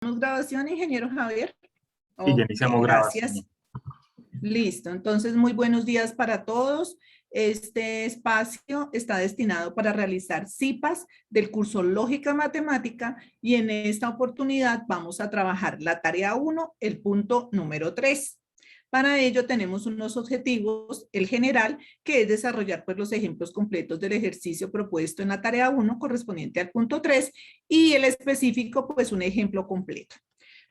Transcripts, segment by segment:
Grabación, ingeniero Javier. Sí, ya Ok, iniciamos gracias. grabación. Listo, entonces muy buenos días para todos. Este espacio está destinado para realizar CIPAS del curso Lógica Matemática y en esta oportunidad vamos a trabajar la tarea 1, el punto número 3. Para ello tenemos unos objetivos, el general, que es desarrollar pues, los ejemplos completos del ejercicio propuesto en la tarea 1 correspondiente al punto 3 y el específico pues un ejemplo completo.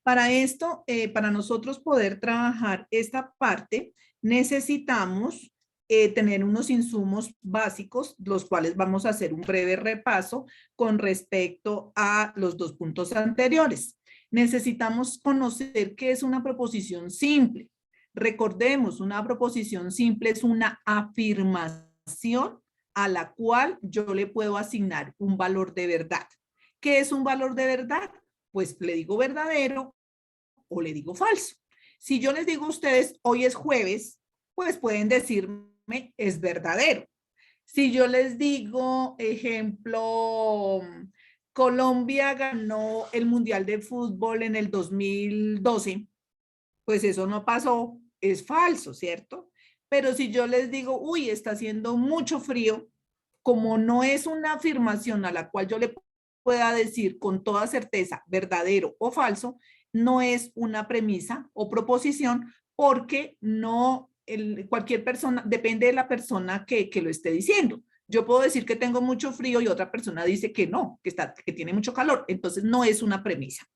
Para esto, para nosotros poder trabajar esta parte, necesitamos tener unos insumos básicos, los cuales vamos a hacer un breve repaso con respecto a los dos puntos anteriores. Necesitamos conocer qué es una proposición simple. Recordemos, una proposición simple es una afirmación a la cual yo le puedo asignar un valor de verdad. ¿Qué es un valor de verdad? Pues le digo verdadero o le digo falso. Si yo les digo a ustedes, hoy es jueves, pues pueden decirme, es verdadero. Si yo les digo, ejemplo, Colombia ganó el Mundial de Fútbol en el 2012, pues eso no pasó, es falso, ¿cierto? Pero si yo les digo, uy, está haciendo mucho frío, como no es una afirmación a la cual yo le pueda decir con toda certeza verdadero o falso, no es una premisa o proposición porque no, cualquier persona, depende de la persona que lo esté diciendo. Yo puedo decir que tengo mucho frío y otra persona dice que no, que tiene mucho calor. Entonces no es una premisa.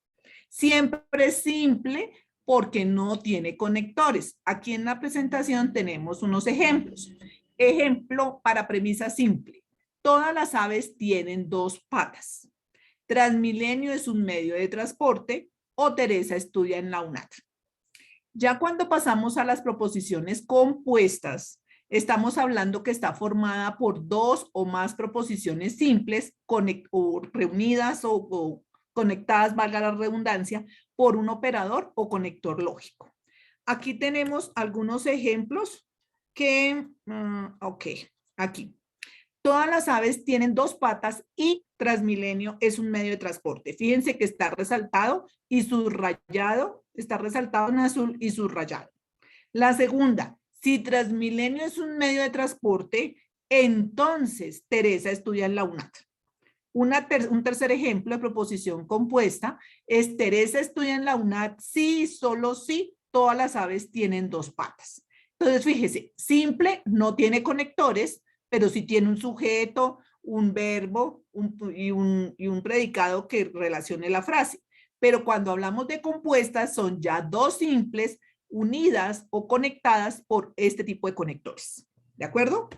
Siempre es simple porque no tiene conectores. Aquí en la presentación tenemos unos ejemplos. Ejemplo para premisa simple. Todas las aves tienen dos patas. Transmilenio es un medio de transporte o Teresa estudia en la UNAT. Ya cuando pasamos a las proposiciones compuestas, estamos hablando que está formada por dos o más proposiciones simples o reunidas o conectadas, valga la redundancia, por un operador o conector lógico. Aquí tenemos algunos ejemplos que, ok, aquí. Todas las aves tienen dos patas y Transmilenio es un medio de transporte. Fíjense que está resaltado y subrayado, está resaltado en azul y subrayado. La segunda, si Transmilenio es un medio de transporte, entonces Teresa estudia en la UNAT. Un tercer ejemplo de proposición compuesta es Teresa estudia en la UNAT si, solo si, todas las aves tienen dos patas. Entonces, fíjese, simple, no tiene conectores, pero sí tiene un sujeto, un verbo y un predicado que relacione la frase. Pero cuando hablamos de compuestas, son ya dos simples unidas o conectadas por este tipo de conectores. ¿De acuerdo?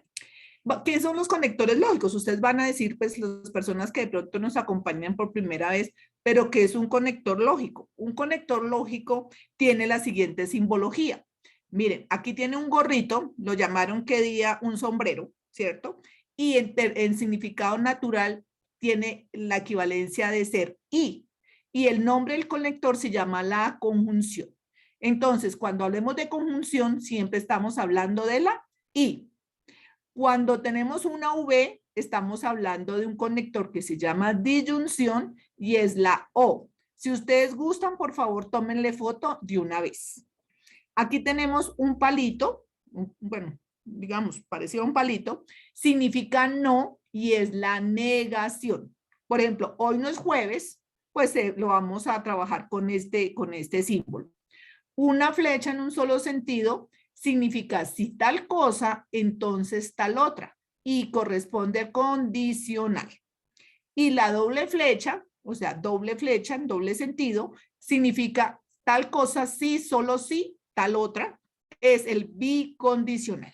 ¿Qué son los conectores lógicos? Ustedes van a decir, pues, las personas que de pronto nos acompañan por primera vez, pero ¿qué es un conector lógico? Un conector lógico tiene la siguiente simbología. Miren, aquí tiene un gorrito, lo llamaron qué día un sombrero, ¿cierto? Y en significado natural tiene la equivalencia de ser y. Y el nombre del conector se llama la conjunción. Entonces, cuando hablemos de conjunción, siempre estamos hablando de la y. Cuando tenemos una V, estamos hablando de un conector que se llama disyunción y es la O. Si ustedes gustan, por favor, tómenle foto de una vez. Aquí tenemos un palito, bueno, digamos, parecido a un palito, significa no y es la negación. Por ejemplo, hoy no es jueves, pues lo vamos a trabajar con este símbolo. Una flecha en un solo sentido significa si tal cosa, entonces tal otra y corresponde al condicional. Y la doble flecha, o sea, doble flecha en doble sentido, significa tal cosa sí, solo sí, tal otra, es el bicondicional.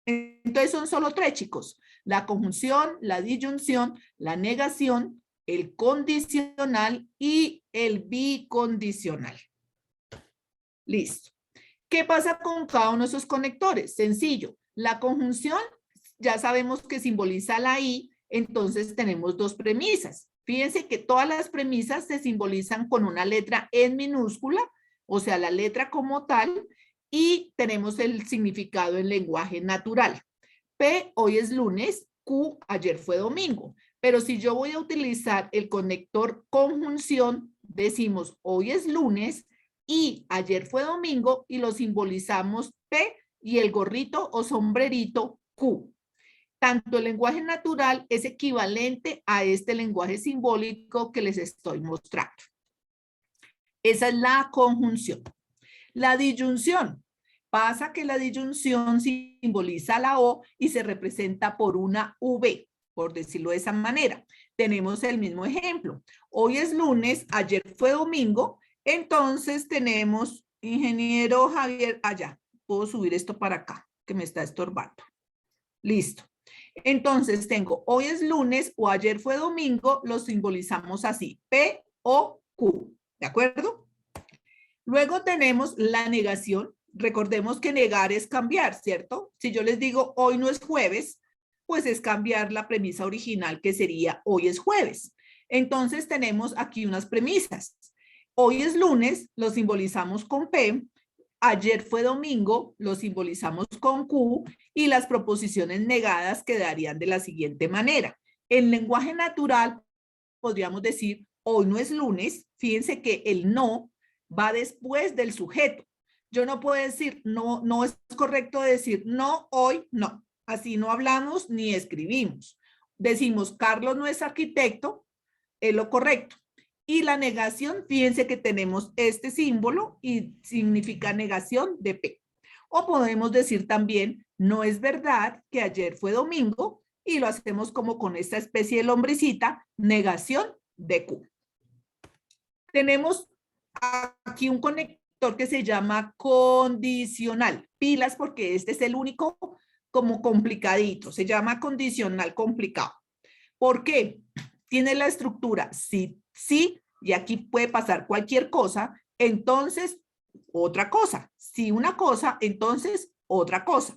Entonces son solo tres, chicos. La conjunción, la disyunción, la negación, el condicional y el bicondicional. Listo. ¿Qué pasa con cada uno de esos conectores? Sencillo. La conjunción ya sabemos que simboliza la I, entonces tenemos dos premisas. Fíjense que todas las premisas se simbolizan con una letra en minúscula, o sea, la letra como tal, y tenemos el significado en lenguaje natural. P, hoy es lunes, Q, ayer fue domingo. Pero si yo voy a utilizar el conector conjunción, Decimos, hoy es lunes y ayer fue domingo y lo simbolizamos P y el gorrito o sombrerito Q. Tanto el lenguaje natural es equivalente a este lenguaje simbólico que les estoy mostrando. Esa es la conjunción. La disyunción. Pasa que la disyunción simboliza la O y se representa por una V, por decirlo de esa manera. Tenemos el mismo ejemplo. Hoy es lunes, ayer fue domingo, entonces tenemos, ingeniero Javier, allá, puedo subir esto para acá, que me está estorbando. Listo. Entonces tengo, hoy es lunes o ayer fue domingo, lo simbolizamos así, P, O, Q, ¿de acuerdo? Luego tenemos la negación. Recordemos que negar es cambiar, ¿cierto? Si yo les digo hoy no es jueves, pues es cambiar la premisa original que sería hoy es jueves. Entonces tenemos aquí unas premisas. Hoy es lunes, lo simbolizamos con P. Ayer fue domingo, lo simbolizamos con Q. Y las proposiciones negadas quedarían de la siguiente manera. En lenguaje natural podríamos decir hoy no es lunes. Fíjense que el no va después del sujeto. Yo no puedo decir, no es correcto decir no, hoy, no. Así no hablamos ni escribimos. Decimos, Carlos no es arquitecto, es lo correcto. Y la negación, fíjense que tenemos este símbolo y significa negación de P. O podemos decir también, no es verdad que ayer fue domingo y lo hacemos como con esta especie de lombricita, negación de Q. Tenemos aquí un conector que se llama condicional. Pilas porque este es el único como complicadito. Se llama condicional complicado. ¿Por qué? Tiene la estructura sí, sí, y aquí puede pasar cualquier cosa, entonces otra cosa. Si una cosa, entonces otra cosa.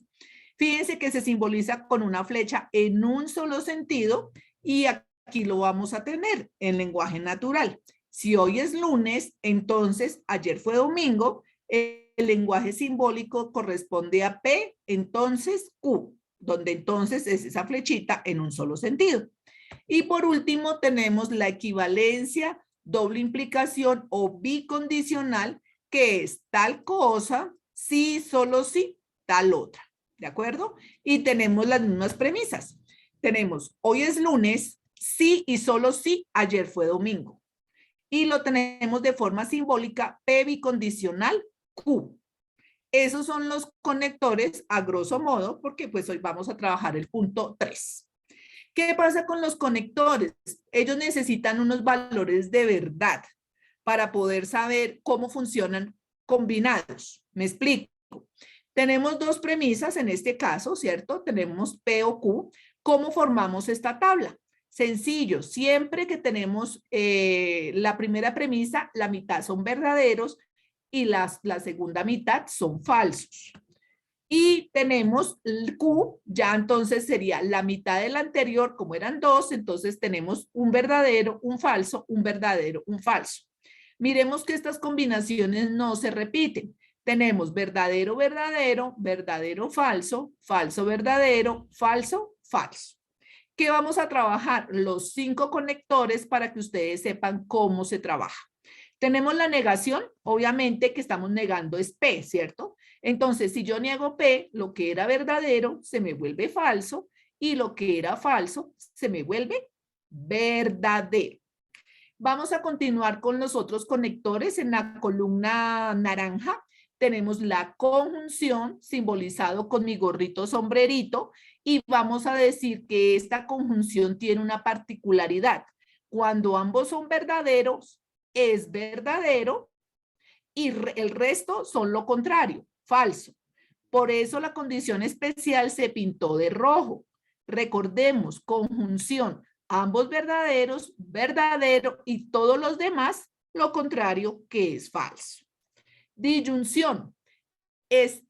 Fíjense que se simboliza con una flecha en un solo sentido y aquí lo vamos a tener en lenguaje natural. Si hoy es lunes, entonces ayer fue domingo, el lenguaje simbólico corresponde a P, entonces Q, donde entonces es esa flechita en un solo sentido. Y por último tenemos la equivalencia, doble implicación o bicondicional, que es tal cosa, sí, solo sí, tal otra. ¿De acuerdo? Y tenemos las mismas premisas. Tenemos, hoy es lunes, sí y solo sí, ayer fue domingo. Y lo tenemos de forma simbólica, P bicondicional, Q. Esos son los conectores a grosso modo, porque pues hoy vamos a trabajar el punto 3. ¿Qué pasa con los conectores? Ellos necesitan unos valores de verdad para poder saber cómo funcionan combinados. Me explico. Tenemos dos premisas en este caso, ¿cierto? Tenemos P o Q. ¿Cómo formamos esta tabla? Sencillo, siempre que tenemos la primera premisa, la mitad son verdaderos y la segunda mitad son falsos. Y tenemos el Q, ya entonces sería la mitad del anterior, como eran dos, entonces tenemos un verdadero, un falso, un verdadero, un falso. Miremos que estas combinaciones no se repiten. Tenemos verdadero, verdadero, verdadero, falso, falso, verdadero, falso, falso. ¿Qué vamos a trabajar? Los 5 conectores para que ustedes sepan cómo se trabaja. Tenemos la negación, obviamente que estamos negando es P, ¿cierto? Entonces, si yo niego P, lo que era verdadero se me vuelve falso y lo que era falso se me vuelve verdadero. Vamos a continuar con los otros conectores. En la columna naranja tenemos la conjunción simbolizado con mi gorrito sombrerito y vamos a decir que esta conjunción tiene una particularidad. Cuando ambos son verdaderos, es verdadero y el resto son lo contrario, falso. Por eso la condición especial se pintó de rojo. Recordemos, conjunción, ambos verdaderos, verdadero y todos los demás, lo contrario que es falso. Disyunción es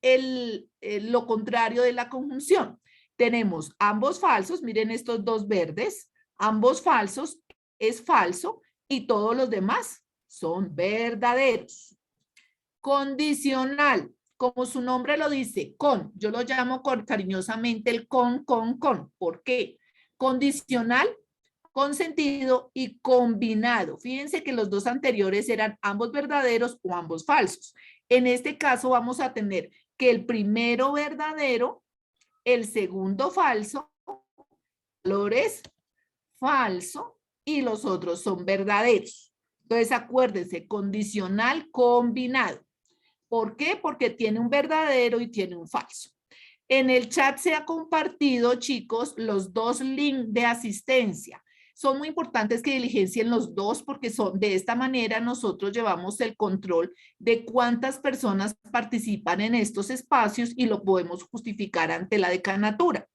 lo contrario de la conjunción. Tenemos ambos falsos, miren estos dos verdes, ambos falsos es falso y todos los demás son verdaderos. Condicional, como su nombre lo dice, con, yo lo llamo cariñosamente el con. ¿Por qué? Condicional, consentido y combinado. Fíjense que los dos anteriores eran ambos verdaderos o ambos falsos. En este caso vamos a tener que el primero verdadero, el segundo falso, valor es falso y los otros son verdaderos. Entonces acuérdense, condicional combinado. ¿Por qué? Porque tiene un verdadero y tiene un falso. En el chat se ha compartido, chicos, los dos links de asistencia. Son muy importantes que diligencien los dos porque son de esta manera nosotros llevamos el control de cuántas personas participan en estos espacios y lo podemos justificar ante la decanatura.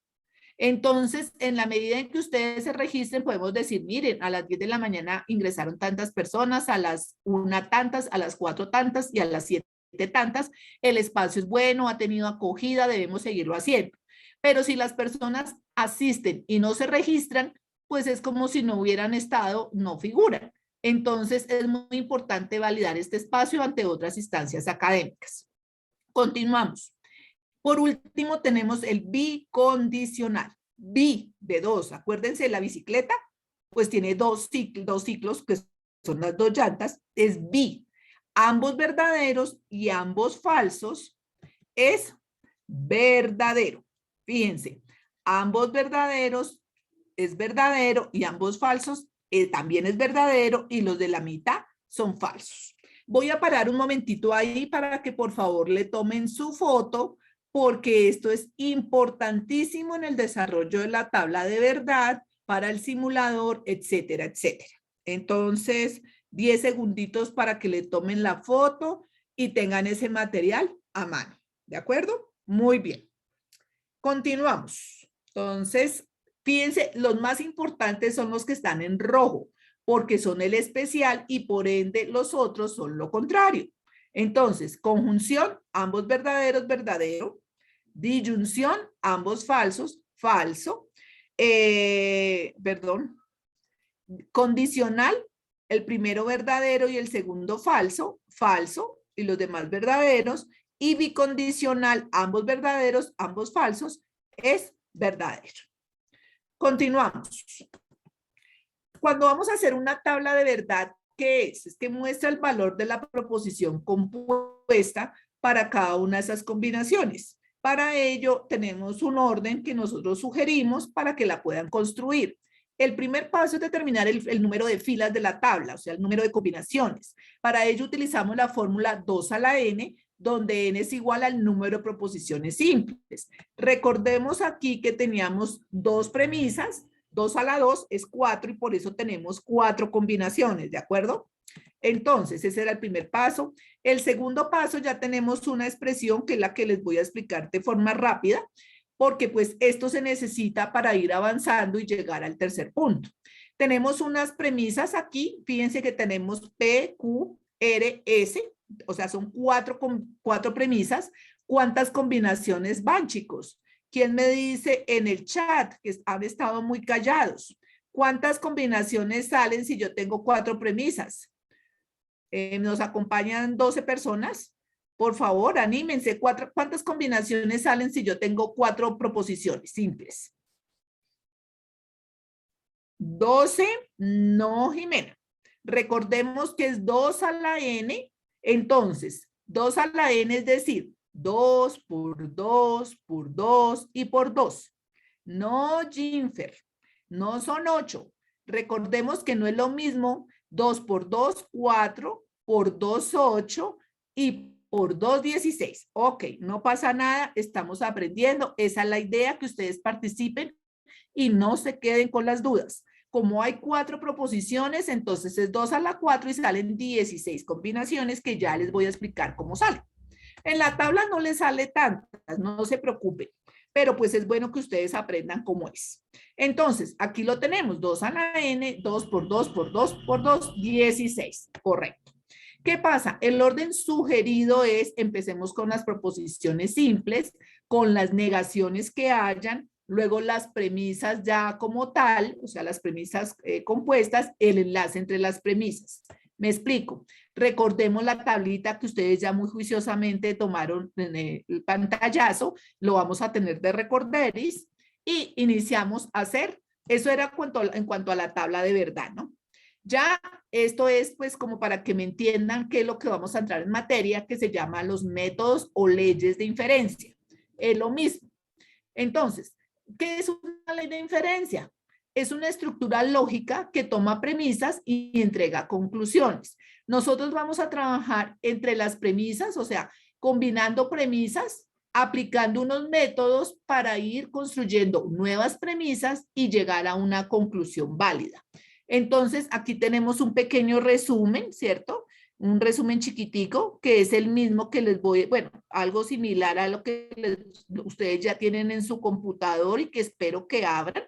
Entonces, en la medida en que ustedes se registren, podemos decir, miren, a las 10 de la mañana ingresaron tantas personas, a las 1 tantas, a las 4 tantas y a las 7 tantas. El espacio es bueno, ha tenido acogida, debemos seguirlo haciendo. Pero si las personas asisten y no se registran, pues es como si no hubieran estado, no figuran. Entonces, es muy importante validar este espacio ante otras instancias académicas. Continuamos. Por último, tenemos el bicondicional. Bi de 2. Acuérdense de la bicicleta, pues tiene dos ciclos, que son las dos llantas, es bi. Ambos verdaderos y ambos falsos es verdadero. Fíjense, ambos verdaderos es verdadero y ambos falsos también es verdadero y los de la mitad son falsos. Voy a parar un momentito ahí para que por favor le tomen su foto porque esto es importantísimo en el desarrollo de la tabla de verdad para el simulador, etcétera, etcétera. Entonces, 10 segunditos para que le tomen la foto y tengan ese material a mano. ¿De acuerdo? Muy bien. Continuamos. Entonces, fíjense, los más importantes son los que están en rojo, porque son el especial y por ende los otros son lo contrario. Entonces, conjunción, ambos verdaderos, verdadero. Disyunción, ambos falsos, falso. Condicional, el primero verdadero y el segundo falso, falso, y los demás verdaderos. Y bicondicional, ambos verdaderos, ambos falsos, es verdadero. Continuamos. Cuando vamos a hacer una tabla de verdad, ¿qué es? Es que muestra el valor de la proposición compuesta para cada una de esas combinaciones. Para ello, tenemos un orden que nosotros sugerimos para que la puedan construir. El primer paso es determinar el número de filas de la tabla, o sea, el número de combinaciones. Para ello utilizamos la fórmula 2 a la n, donde n es igual al número de proposiciones simples. Recordemos aquí que teníamos dos premisas, 2 a la 2 es 4 y por eso tenemos 4 combinaciones, ¿de acuerdo? Entonces, ese era el primer paso. El segundo paso ya tenemos una expresión que es la que les voy a explicar de forma rápida, porque pues esto se necesita para ir avanzando y llegar al tercer punto. Tenemos unas premisas aquí, fíjense que tenemos P, Q, R, S, o sea, son cuatro premisas. ¿Cuántas combinaciones van, chicos? ¿Quién me dice en el chat que han estado muy callados? ¿Cuántas combinaciones salen si yo tengo 4 premisas? ¿Nos acompañan 12 personas? Por favor, anímense. ¿Cuántas combinaciones salen si yo tengo 4 proposiciones simples? 12, no, Jimena. Recordemos que es 2 a la n. Entonces, 2 a la n es decir, 2 por 2 por 2 y por 2. No, Ginfer, no son 8. Recordemos que no es lo mismo 2 por 2, 4, por 2, 8 y por 2, 16. Ok, no pasa nada, estamos aprendiendo. Esa es la idea, que ustedes participen y no se queden con las dudas. Como hay 4 proposiciones, entonces es 2 a la 4 y salen 16 combinaciones que ya les voy a explicar cómo salen. En la tabla no les sale tantas, no se preocupen, pero pues es bueno que ustedes aprendan cómo es. Entonces, aquí lo tenemos, 2 a la n, 2 por 2 por 2 por 2, 16, correcto. ¿Qué pasa? El orden sugerido es, empecemos con las proposiciones simples, con las negaciones que hayan, luego las premisas ya como tal, o sea, las premisas compuestas, el enlace entre las premisas. Me explico. Recordemos la tablita que ustedes ya muy juiciosamente tomaron en el pantallazo, lo vamos a tener de recorderis y iniciamos a hacer Eso era en cuanto a la tabla de verdad, ¿no? Ya esto es pues como para que me entiendan qué es lo que vamos a entrar en materia, que se llama los métodos o leyes de inferencia. Es lo mismo. Entonces, ¿qué es una ley de inferencia? Es una estructura lógica que toma premisas y entrega conclusiones. Nosotros vamos a trabajar entre las premisas, o sea, combinando premisas, aplicando unos métodos para ir construyendo nuevas premisas y llegar a una conclusión válida. Entonces, aquí tenemos un pequeño resumen, ¿cierto? Un resumen chiquitico, que es el mismo que les voy, bueno, algo similar a lo que ustedes ya tienen en su computador y que espero que abran.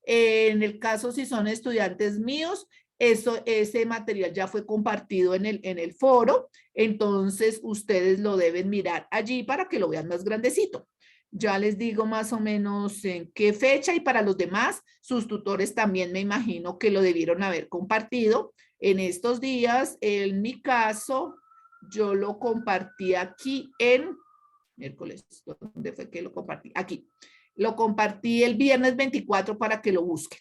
En el caso, si son estudiantes míos, ese material ya fue compartido en el foro, entonces ustedes lo deben mirar allí para que lo vean más grandecito. Ya les digo más o menos en qué fecha y para los demás, sus tutores también me imagino que lo debieron haber compartido en estos días. En mi caso, yo lo compartí aquí en miércoles. ¿Dónde fue que lo compartí? Aquí. Lo compartí el viernes 24 para que lo busquen.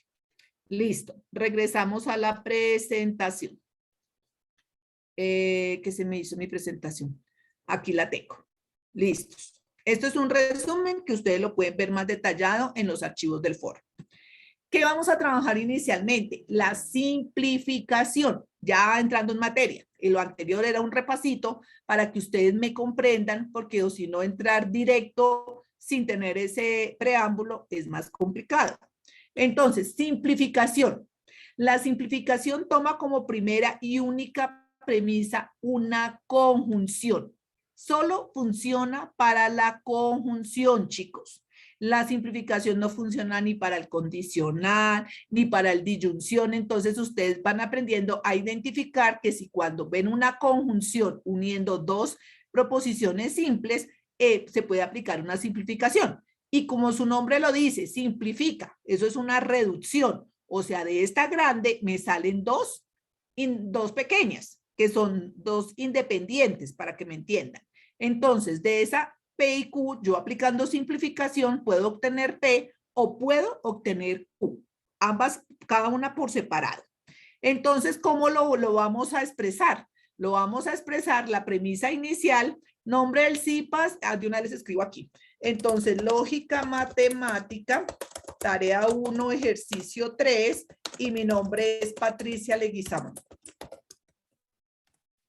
Listo. Regresamos a la presentación. ¿Qué se me hizo mi presentación? Aquí la tengo. Listos. Esto es un resumen que ustedes lo pueden ver más detallado en los archivos del foro. ¿Qué vamos a trabajar inicialmente? La simplificación, ya entrando en materia. Y lo anterior era un repasito para que ustedes me comprendan, porque o si no entrar directo sin tener ese preámbulo es más complicado. Entonces, simplificación. La simplificación toma como primera y única premisa una conjunción. Solo funciona para la conjunción, chicos. La simplificación no funciona ni para el condicional, ni para el disyunción. Entonces, ustedes van aprendiendo a identificar que si cuando ven una conjunción uniendo dos proposiciones simples, se puede aplicar una simplificación. Y como su nombre lo dice, simplifica. Eso es una reducción. O sea, de esta grande me salen dos pequeñas, que son dos independientes, para que me entiendan. Entonces, de esa P y Q, yo aplicando simplificación puedo obtener P o puedo obtener Q. Ambas, cada una por separado. Entonces, ¿cómo lo vamos a expresar? Lo vamos a expresar la premisa inicial, nombre del CIPAS, de una vez escribo aquí. Entonces, lógica matemática, tarea 1, ejercicio 3, y mi nombre es Patricia Leguizamón.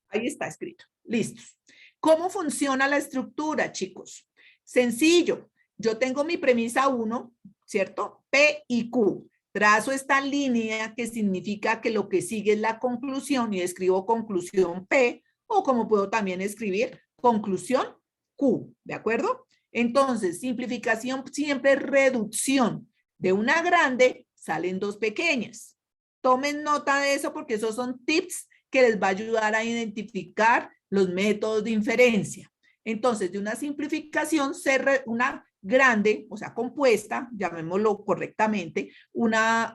Ahí está escrito. Listos. ¿Cómo funciona la estructura, chicos? Sencillo. Yo tengo mi premisa 1, ¿cierto? P y Q. Trazo esta línea que significa que lo que sigue es la conclusión y escribo conclusión P, o como puedo también escribir conclusión Q, ¿de acuerdo? Entonces, simplificación siempre es reducción. De una grande salen dos pequeñas. Tomen nota de eso porque esos son tips que les va a ayudar a identificar los métodos de inferencia. Entonces, de una simplificación, una grande, o sea, compuesta, llamémoslo correctamente, una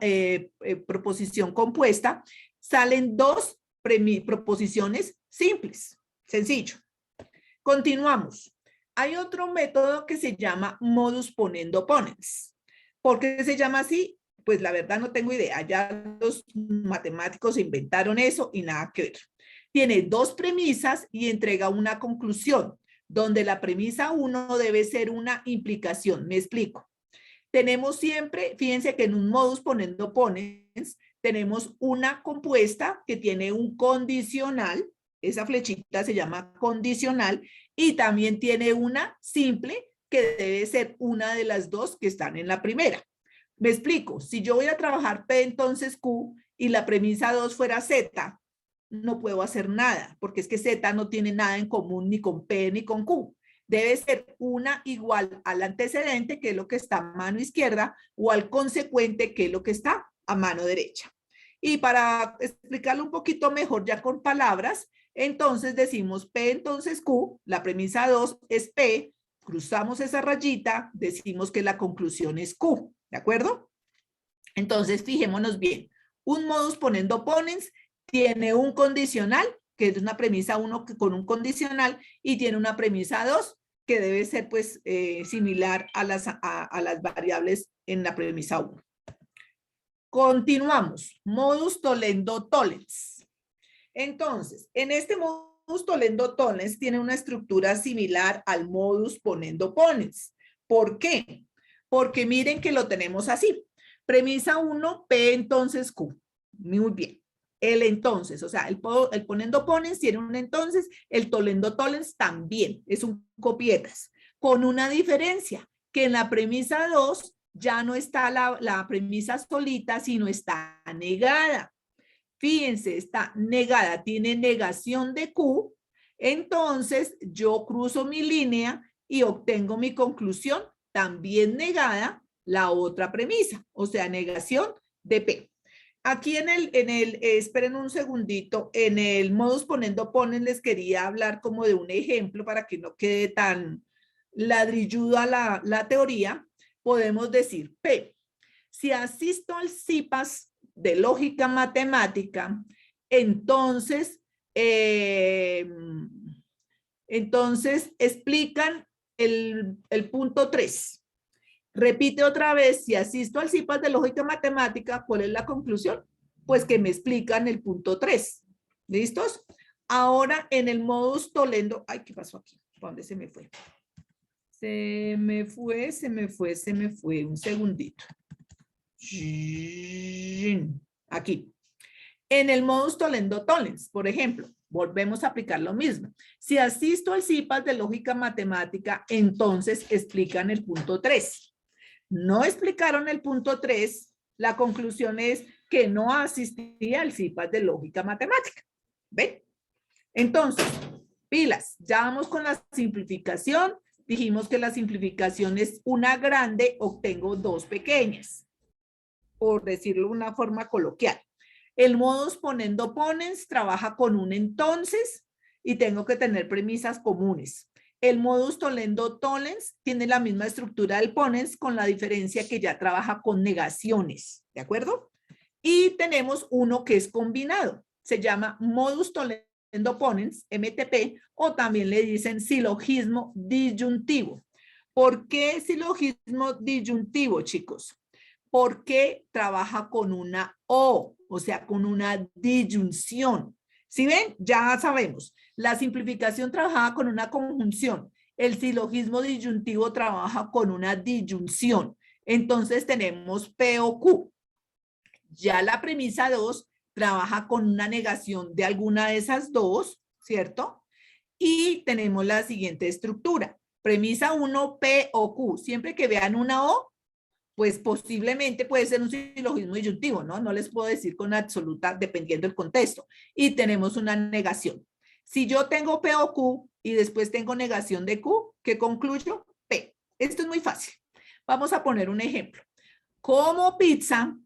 proposición compuesta, salen dos proposiciones simples, sencillo. Continuamos. Hay otro método que se llama modus ponendo ponens. ¿Por qué se llama así? Pues la verdad no tengo idea. Ya los matemáticos inventaron eso y nada que ver. Tiene dos premisas y entrega una conclusión, donde la premisa 1 debe ser una implicación. Me explico. Tenemos siempre, fíjense que en un modus ponendo ponens, tenemos una compuesta que tiene un condicional, esa flechita se llama condicional, y también tiene una simple que debe ser una de las dos que están en la primera. Me explico, si yo voy a trabajar P, entonces Q, y la premisa 2 fuera Z, no puedo hacer nada, porque es que Z no tiene nada en común ni con P ni con Q. Debe ser una igual al antecedente, que es lo que está a mano izquierda, o al consecuente, que es lo que está a mano derecha. Y para explicarlo un poquito mejor ya con palabras, entonces decimos P, entonces Q, la premisa 2 es P, cruzamos esa rayita, decimos que la conclusión es Q, ¿de acuerdo? Entonces, fijémonos bien, un modus ponendo ponens tiene un condicional, que es una premisa 1 con un condicional, y tiene una premisa 2, que debe ser pues similar a las variables en la premisa 1. Continuamos. Modus tollendo tollens. Entonces, en este modus tollendo tollens tiene una estructura similar al modus ponendo ponens. ¿Por qué? Porque miren que lo tenemos así. Premisa 1, P entonces Q. Muy bien. El entonces, o sea, el ponendo ponens tiene un entonces, el tollendo tollens también, es un copietas, con una diferencia, que en la premisa 2 ya no está la premisa solita, sino está negada. Fíjense, está negada, tiene negación de Q, entonces yo cruzo mi línea y obtengo mi conclusión también negada la otra premisa, o sea, negación de P. Aquí esperen un segundito, en el modus ponendo ponen les quería hablar como de un ejemplo para que no quede tan ladrilluda la teoría. Podemos decir, P, si asisto al CIPAS de lógica matemática, entonces explican el punto 3. Repite otra vez, si asisto al CIPAS de lógica matemática, ¿cuál es la conclusión? Pues que me explican el punto 3. ¿Listos? Ahora en el modus tollendo, ay, ¿qué pasó aquí? ¿Dónde se me fue? Se me fue, un segundito. Aquí. En el modus tollendo tollens, por ejemplo, volvemos a aplicar lo mismo. Si asisto al CIPAS de lógica matemática, entonces explican el punto 3. No explicaron el punto 3, la conclusión es que no asistía al CIPAS de lógica matemática. ¿Ven? Entonces, pilas, ya vamos con la simplificación. Dijimos que la simplificación es una grande, obtengo dos pequeñas, por decirlo de una forma coloquial. El modus ponendo ponens trabaja con un entonces y tengo que tener premisas comunes. El modus tollendo tollens tiene la misma estructura del ponens con la diferencia que ya trabaja con negaciones, ¿de acuerdo? Y tenemos uno que es combinado, se llama modus tollendo ponens, MTP, o también le dicen silogismo disyuntivo. ¿Por qué silogismo disyuntivo, chicos? Porque trabaja con una o sea, con una disyunción. ¿Sí ven? Ya sabemos. La simplificación trabaja con una conjunción. El silogismo disyuntivo trabaja con una disyunción. Entonces tenemos P o Q. Ya la premisa 2 trabaja con una negación de alguna de esas dos, ¿cierto? Y tenemos la siguiente estructura. Premisa 1, P o Q. Siempre que vean una O, pues posiblemente puede ser un silogismo disyuntivo, ¿no? No les puedo decir con absoluta, dependiendo del contexto. Y tenemos una negación. Si yo tengo P o Q y después tengo negación de Q, ¿qué concluyo? P. Esto es muy fácil. Vamos a poner un ejemplo. Como pizza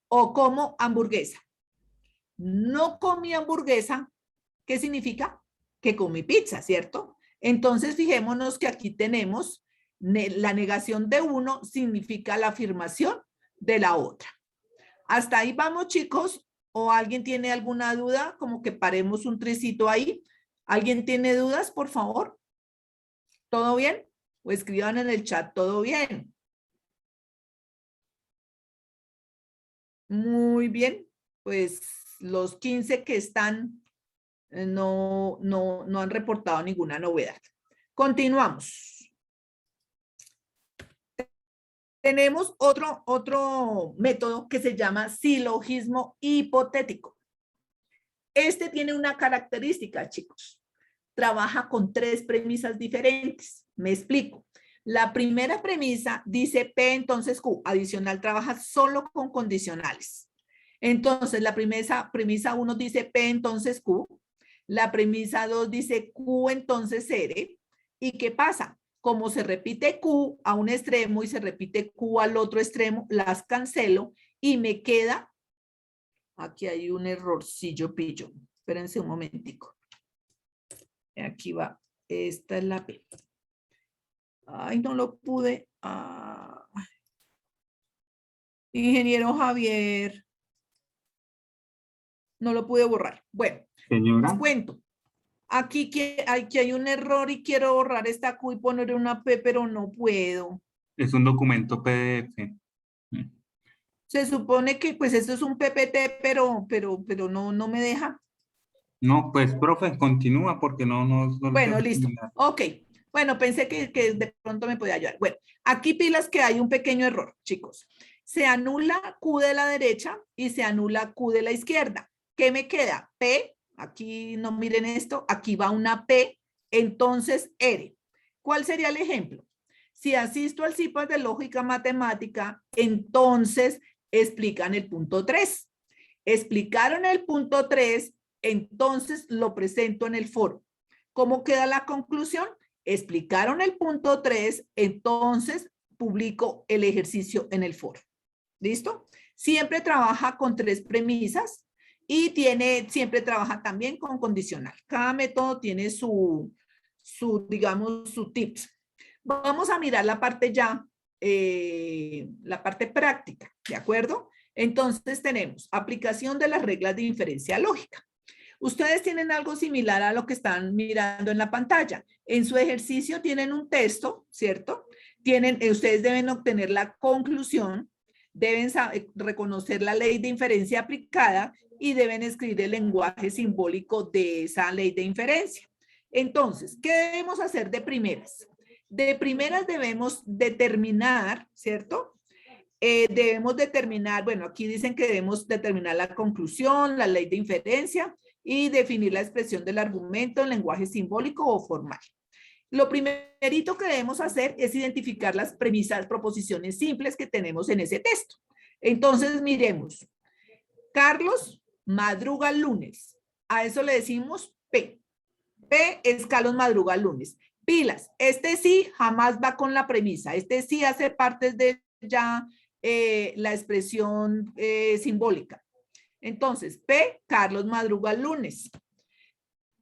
o como hamburguesa. No comí hamburguesa, ¿qué significa? Que comí pizza, ¿cierto? Entonces, fijémonos que aquí tenemos la negación de uno significa la afirmación de la otra. Hasta ahí vamos, chicos. ¿O alguien tiene alguna duda? Como que paremos un tricito ahí. ¿Alguien tiene dudas, por favor? ¿Todo bien? O escriban en el chat, ¿todo bien? Muy bien. Pues los 15 que están no han reportado ninguna novedad. Continuamos. Tenemos otro método que se llama silogismo hipotético. Este tiene una característica, chicos. Trabaja con tres premisas diferentes. Me explico. La primera premisa dice P entonces Q. Adicional trabaja solo con condicionales. Entonces, la premisa 1 dice P entonces Q. La premisa 2 dice Q entonces R. ¿Y qué pasa? Como se repite Q a un extremo y se repite Q al otro extremo, las cancelo y me queda, aquí hay un errorcillo pillo. Espérense un momentico. Aquí va. Esta es la P. Ay, no lo pude. Ah. Ingeniero Javier. No lo pude borrar. Bueno, Señora, les cuento. Aquí hay un error y quiero borrar esta Q y poner una P, pero no puedo. es un documento PDF. Se supone que pues esto es un PPT, pero no me deja. No, pues, profe, continúa porque no lo Bueno, tengo listo. terminado. Ok. Bueno, pensé que de pronto me podía ayudar. Bueno, aquí pilas que hay un pequeño error, chicos. Se anula Q de la derecha y se anula Q de la izquierda. ¿Qué me queda? P, aquí no miren esto, aquí va una P, entonces R. ¿Cuál sería el ejemplo? Si asisto al CIPAS de lógica matemática, entonces explican el punto 3. Explicaron el punto 3, entonces lo presento en el foro. ¿Cómo queda la conclusión? Explicaron el punto 3, entonces publico el ejercicio en el foro. ¿Listo? Siempre trabaja con 3 premisas y siempre trabaja también con condicional. Cada método tiene digamos, su tips. Vamos a mirar la parte ya, la parte práctica, ¿de acuerdo? Entonces tenemos aplicación de las reglas de inferencia lógica. Ustedes tienen algo similar a lo que están mirando en la pantalla. En su ejercicio tienen un texto, ¿cierto? Ustedes deben obtener la conclusión, deben reconocer la ley de inferencia aplicada y deben escribir el lenguaje simbólico de esa ley de inferencia. Entonces, ¿qué debemos hacer de primeras? De primeras debemos determinar, ¿cierto? Debemos determinar, bueno, aquí dicen que debemos determinar la conclusión, la ley de inferencia y definir la expresión del argumento en lenguaje simbólico o formal. Lo primerito que debemos hacer es identificar las premisas, proposiciones simples que tenemos en ese texto. Entonces, miremos. Carlos madruga el lunes. A eso le decimos P. P es Carlos madruga el lunes. Pilas, este sí jamás va con la premisa. Este sí hace parte de ya la expresión simbólica. Entonces, P, Carlos madruga el lunes.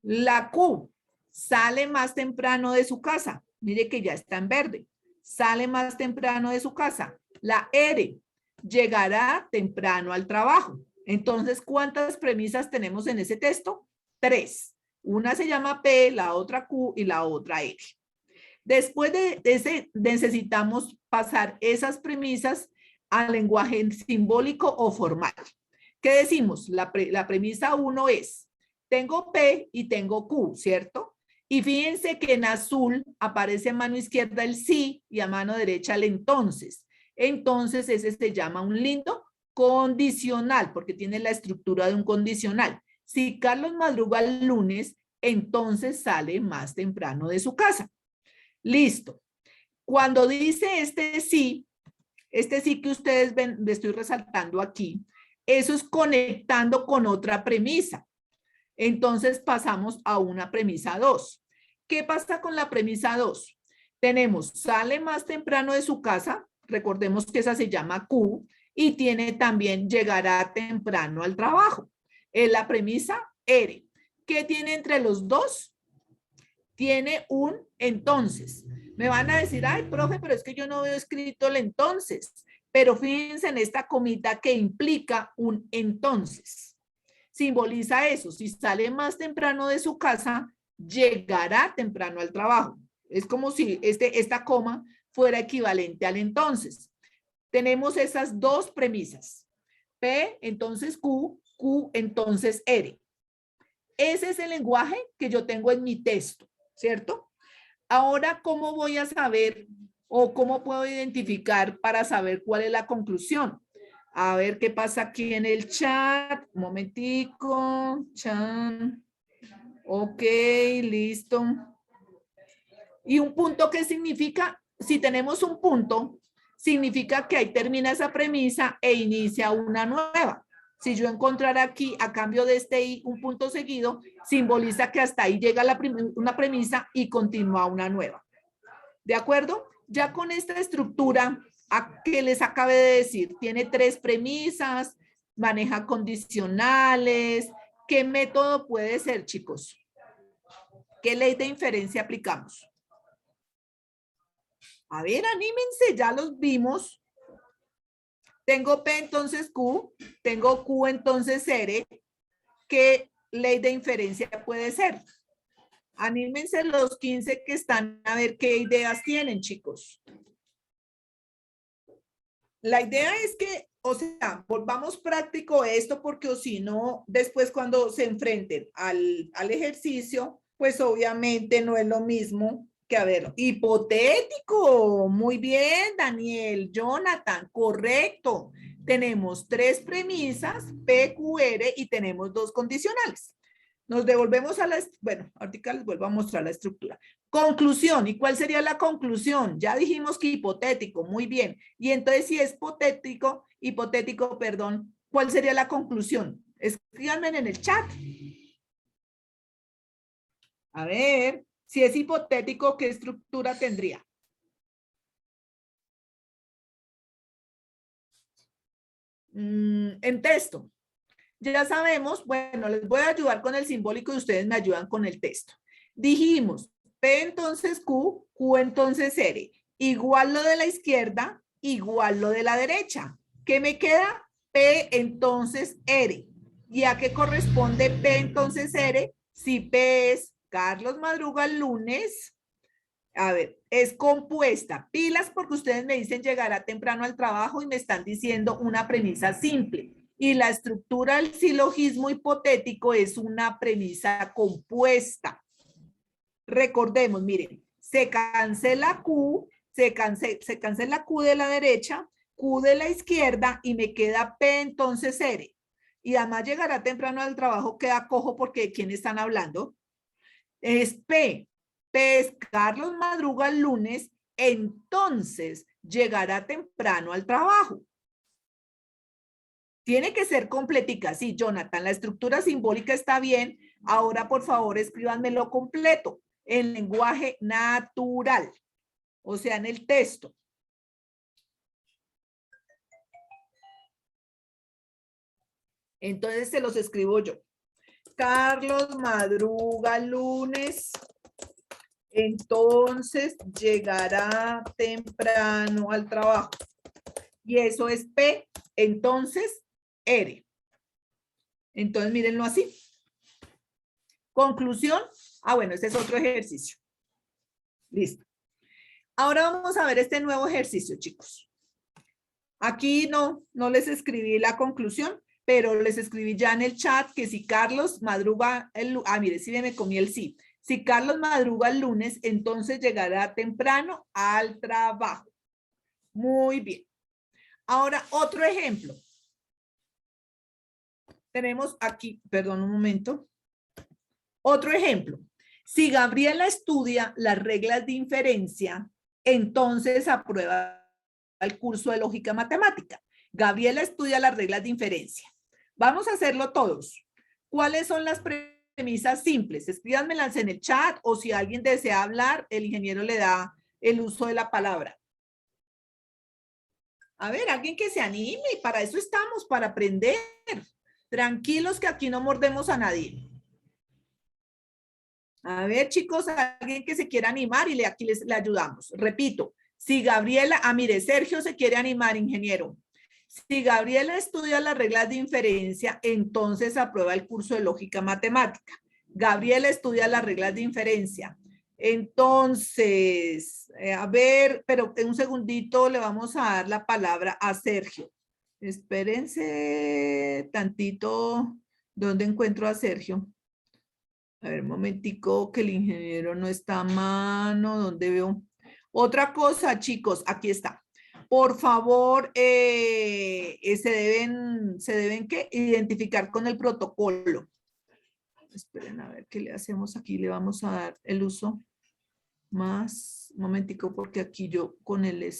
La Q, sale más temprano de su casa. Mire que ya está en verde. Sale más temprano de su casa. La R, llegará temprano al trabajo. Entonces, ¿cuántas premisas tenemos en ese texto? 3. Una se llama P, la otra Q y la otra R. Después de ese, necesitamos pasar esas premisas al lenguaje simbólico o formal. ¿Qué decimos? La premisa 1 es, tengo P y tengo Q, ¿cierto? Y fíjense que en azul aparece a mano izquierda el sí y a mano derecha el entonces. Entonces ese se llama un lindo condicional porque tiene la estructura de un condicional. Si Carlos madruga el lunes, entonces sale más temprano de su casa. Listo. Cuando dice este sí que ustedes ven, le estoy resaltando aquí, eso es conectando con otra premisa. Entonces pasamos a una premisa 2. ¿Qué pasa con la premisa 2? Tenemos, sale más temprano de su casa, recordemos que esa se llama Q, y tiene también llegará temprano al trabajo. Es la premisa R. ¿Qué tiene entre los dos? Tiene un entonces. Me van a decir, ay, profe, pero es que yo no veo escrito el entonces. Pero fíjense en esta comita que implica un entonces. Simboliza eso. Si sale más temprano de su casa, llegará temprano al trabajo. Es como si esta coma fuera equivalente al entonces. Tenemos esas dos premisas. P, entonces Q, Q, entonces R. Ese es el lenguaje que yo tengo en mi texto, ¿cierto? Ahora, ¿cómo voy a saber o cómo puedo identificar para saber cuál es la conclusión? A ver qué pasa aquí en el chat. Un momentico. Chat. Ok, listo. ¿Y un punto qué significa? Si tenemos un punto, significa que ahí termina esa premisa e inicia una nueva. Si yo encontrara aquí, a cambio de este I, un punto seguido, simboliza que hasta ahí llega una premisa y continúa una nueva. ¿De acuerdo? Ya con esta estructura que les acabé de decir, tiene 3 premisas, maneja condicionales. ¿Qué método puede ser, chicos? ¿Qué ley de inferencia aplicamos? A ver, anímense, ya los vimos. Tengo P, entonces Q. Tengo Q, entonces R. ¿Qué ley de inferencia puede ser? Anímense los 15 que están a ver qué ideas tienen, chicos. La idea es que o sea, volvamos práctico esto porque o si no, después cuando se enfrenten al ejercicio, pues obviamente no es lo mismo que, a ver, hipotético. Muy bien, Daniel, Jonathan, correcto. Tenemos 3 premisas, PQR, y tenemos 2 condicionales. Nos devolvemos a la, bueno, ahorita les vuelvo a mostrar la estructura. Conclusión, ¿y cuál sería la conclusión? Ya dijimos que hipotético, muy bien. Y entonces si es hipotético, perdón, ¿cuál sería la conclusión? Escríbanme en el chat. A ver, si es hipotético, ¿qué estructura tendría? En texto. Ya sabemos, bueno, les voy a ayudar con el simbólico y ustedes me ayudan con el texto. Dijimos, P entonces Q, Q entonces R. Igual lo de la izquierda, igual lo de la derecha. ¿Qué me queda? P entonces R. ¿Y a qué corresponde P entonces R? Si P es Carlos madruga el lunes, a ver, es compuesta. Pilas porque ustedes me dicen llegará temprano al trabajo y me están diciendo una premisa simple. Y la estructura del silogismo hipotético es una premisa compuesta. Recordemos, miren, se cancela Q, se cancela Q de la derecha, Q de la izquierda y me queda P entonces R. Y además llegará temprano al trabajo, queda cojo porque ¿de quién están hablando? Es P. P es Carlos madruga el lunes, entonces llegará temprano al trabajo. Tiene que ser completica. Sí, Jonathan, la estructura simbólica está bien. Ahora, por favor, escríbanmelo completo en lenguaje natural, o sea, en el texto. Entonces se los escribo yo. Carlos madruga el lunes, entonces llegará temprano al trabajo. Y eso es P, entonces R. Entonces, mírenlo así. Conclusión. Ah, bueno, este es otro ejercicio. Listo. Ahora vamos a ver este nuevo ejercicio, chicos. Aquí no les escribí la conclusión, pero les escribí ya en el chat que si Carlos madruga el... Ah, mire, sí me comí el sí. Si Carlos madruga el lunes, entonces llegará temprano al trabajo. Muy bien. Ahora, otro ejemplo. Tenemos aquí, perdón un momento. Otro ejemplo. Si Gabriela estudia las reglas de inferencia, entonces aprueba el curso de lógica matemática. Gabriela estudia las reglas de inferencia. Vamos a hacerlo todos. ¿Cuáles son las premisas simples? Escríbanmelas en el chat o si alguien desea hablar, el ingeniero le da el uso de la palabra. A ver, alguien que se anime, y para eso estamos, para aprender. Tranquilos que aquí no mordemos a nadie. A ver, chicos, alguien que se quiera animar y aquí le ayudamos. Repito, si Gabriela, mire, Sergio se quiere animar, ingeniero. Si Gabriela estudia las reglas de inferencia, entonces aprueba el curso de lógica matemática. Gabriela estudia las reglas de inferencia. Entonces, a ver, pero en un segundito le vamos a dar la palabra a Sergio. Espérense tantito. ¿Dónde encuentro a Sergio? A ver, un momentico que el ingeniero no está a mano. ¿Dónde veo? Otra cosa, chicos, aquí está. Por favor, se deben ¿qué? Identificar con el protocolo. Esperen a ver qué le hacemos aquí. Le vamos a dar el uso más. Un momentico porque aquí yo con el Ay,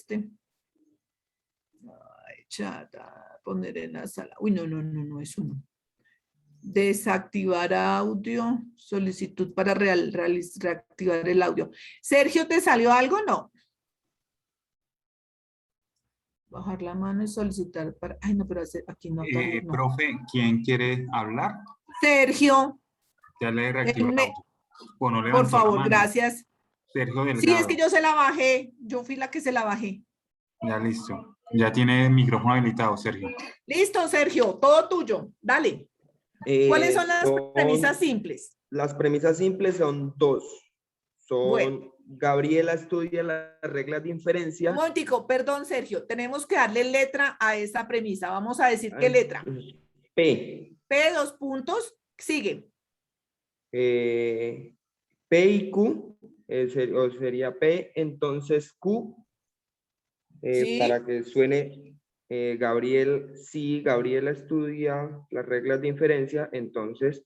chata, poner en la sala. Uy, no, eso no. Desactivar audio, solicitud para reactivar el audio. Sergio, ¿te salió algo? No. Bajar la mano y solicitar para... Ay, no, pero aquí no. No. Profe, ¿quién quiere hablar? Sergio. Ya le reactivó el audio. Bueno, por favor, gracias. Sergio Delgado. Sí, es que yo se la bajé. Yo fui la que se la bajé. Ya listo. Ya tiene el micrófono habilitado, Sergio. Listo, Sergio. Todo tuyo. Dale. ¿Cuáles son las premisas simples? Las premisas simples son 2. son Gabriela estudia las reglas de inferencia. Un momentico, perdón, Sergio, tenemos que darle letra a esta premisa. Vamos a decir qué letra. P. P, 2 puntos, sigue. P y Q, sería P, entonces Q, Sí. para que suene Gabriel, si Gabriela estudia las reglas de inferencia, entonces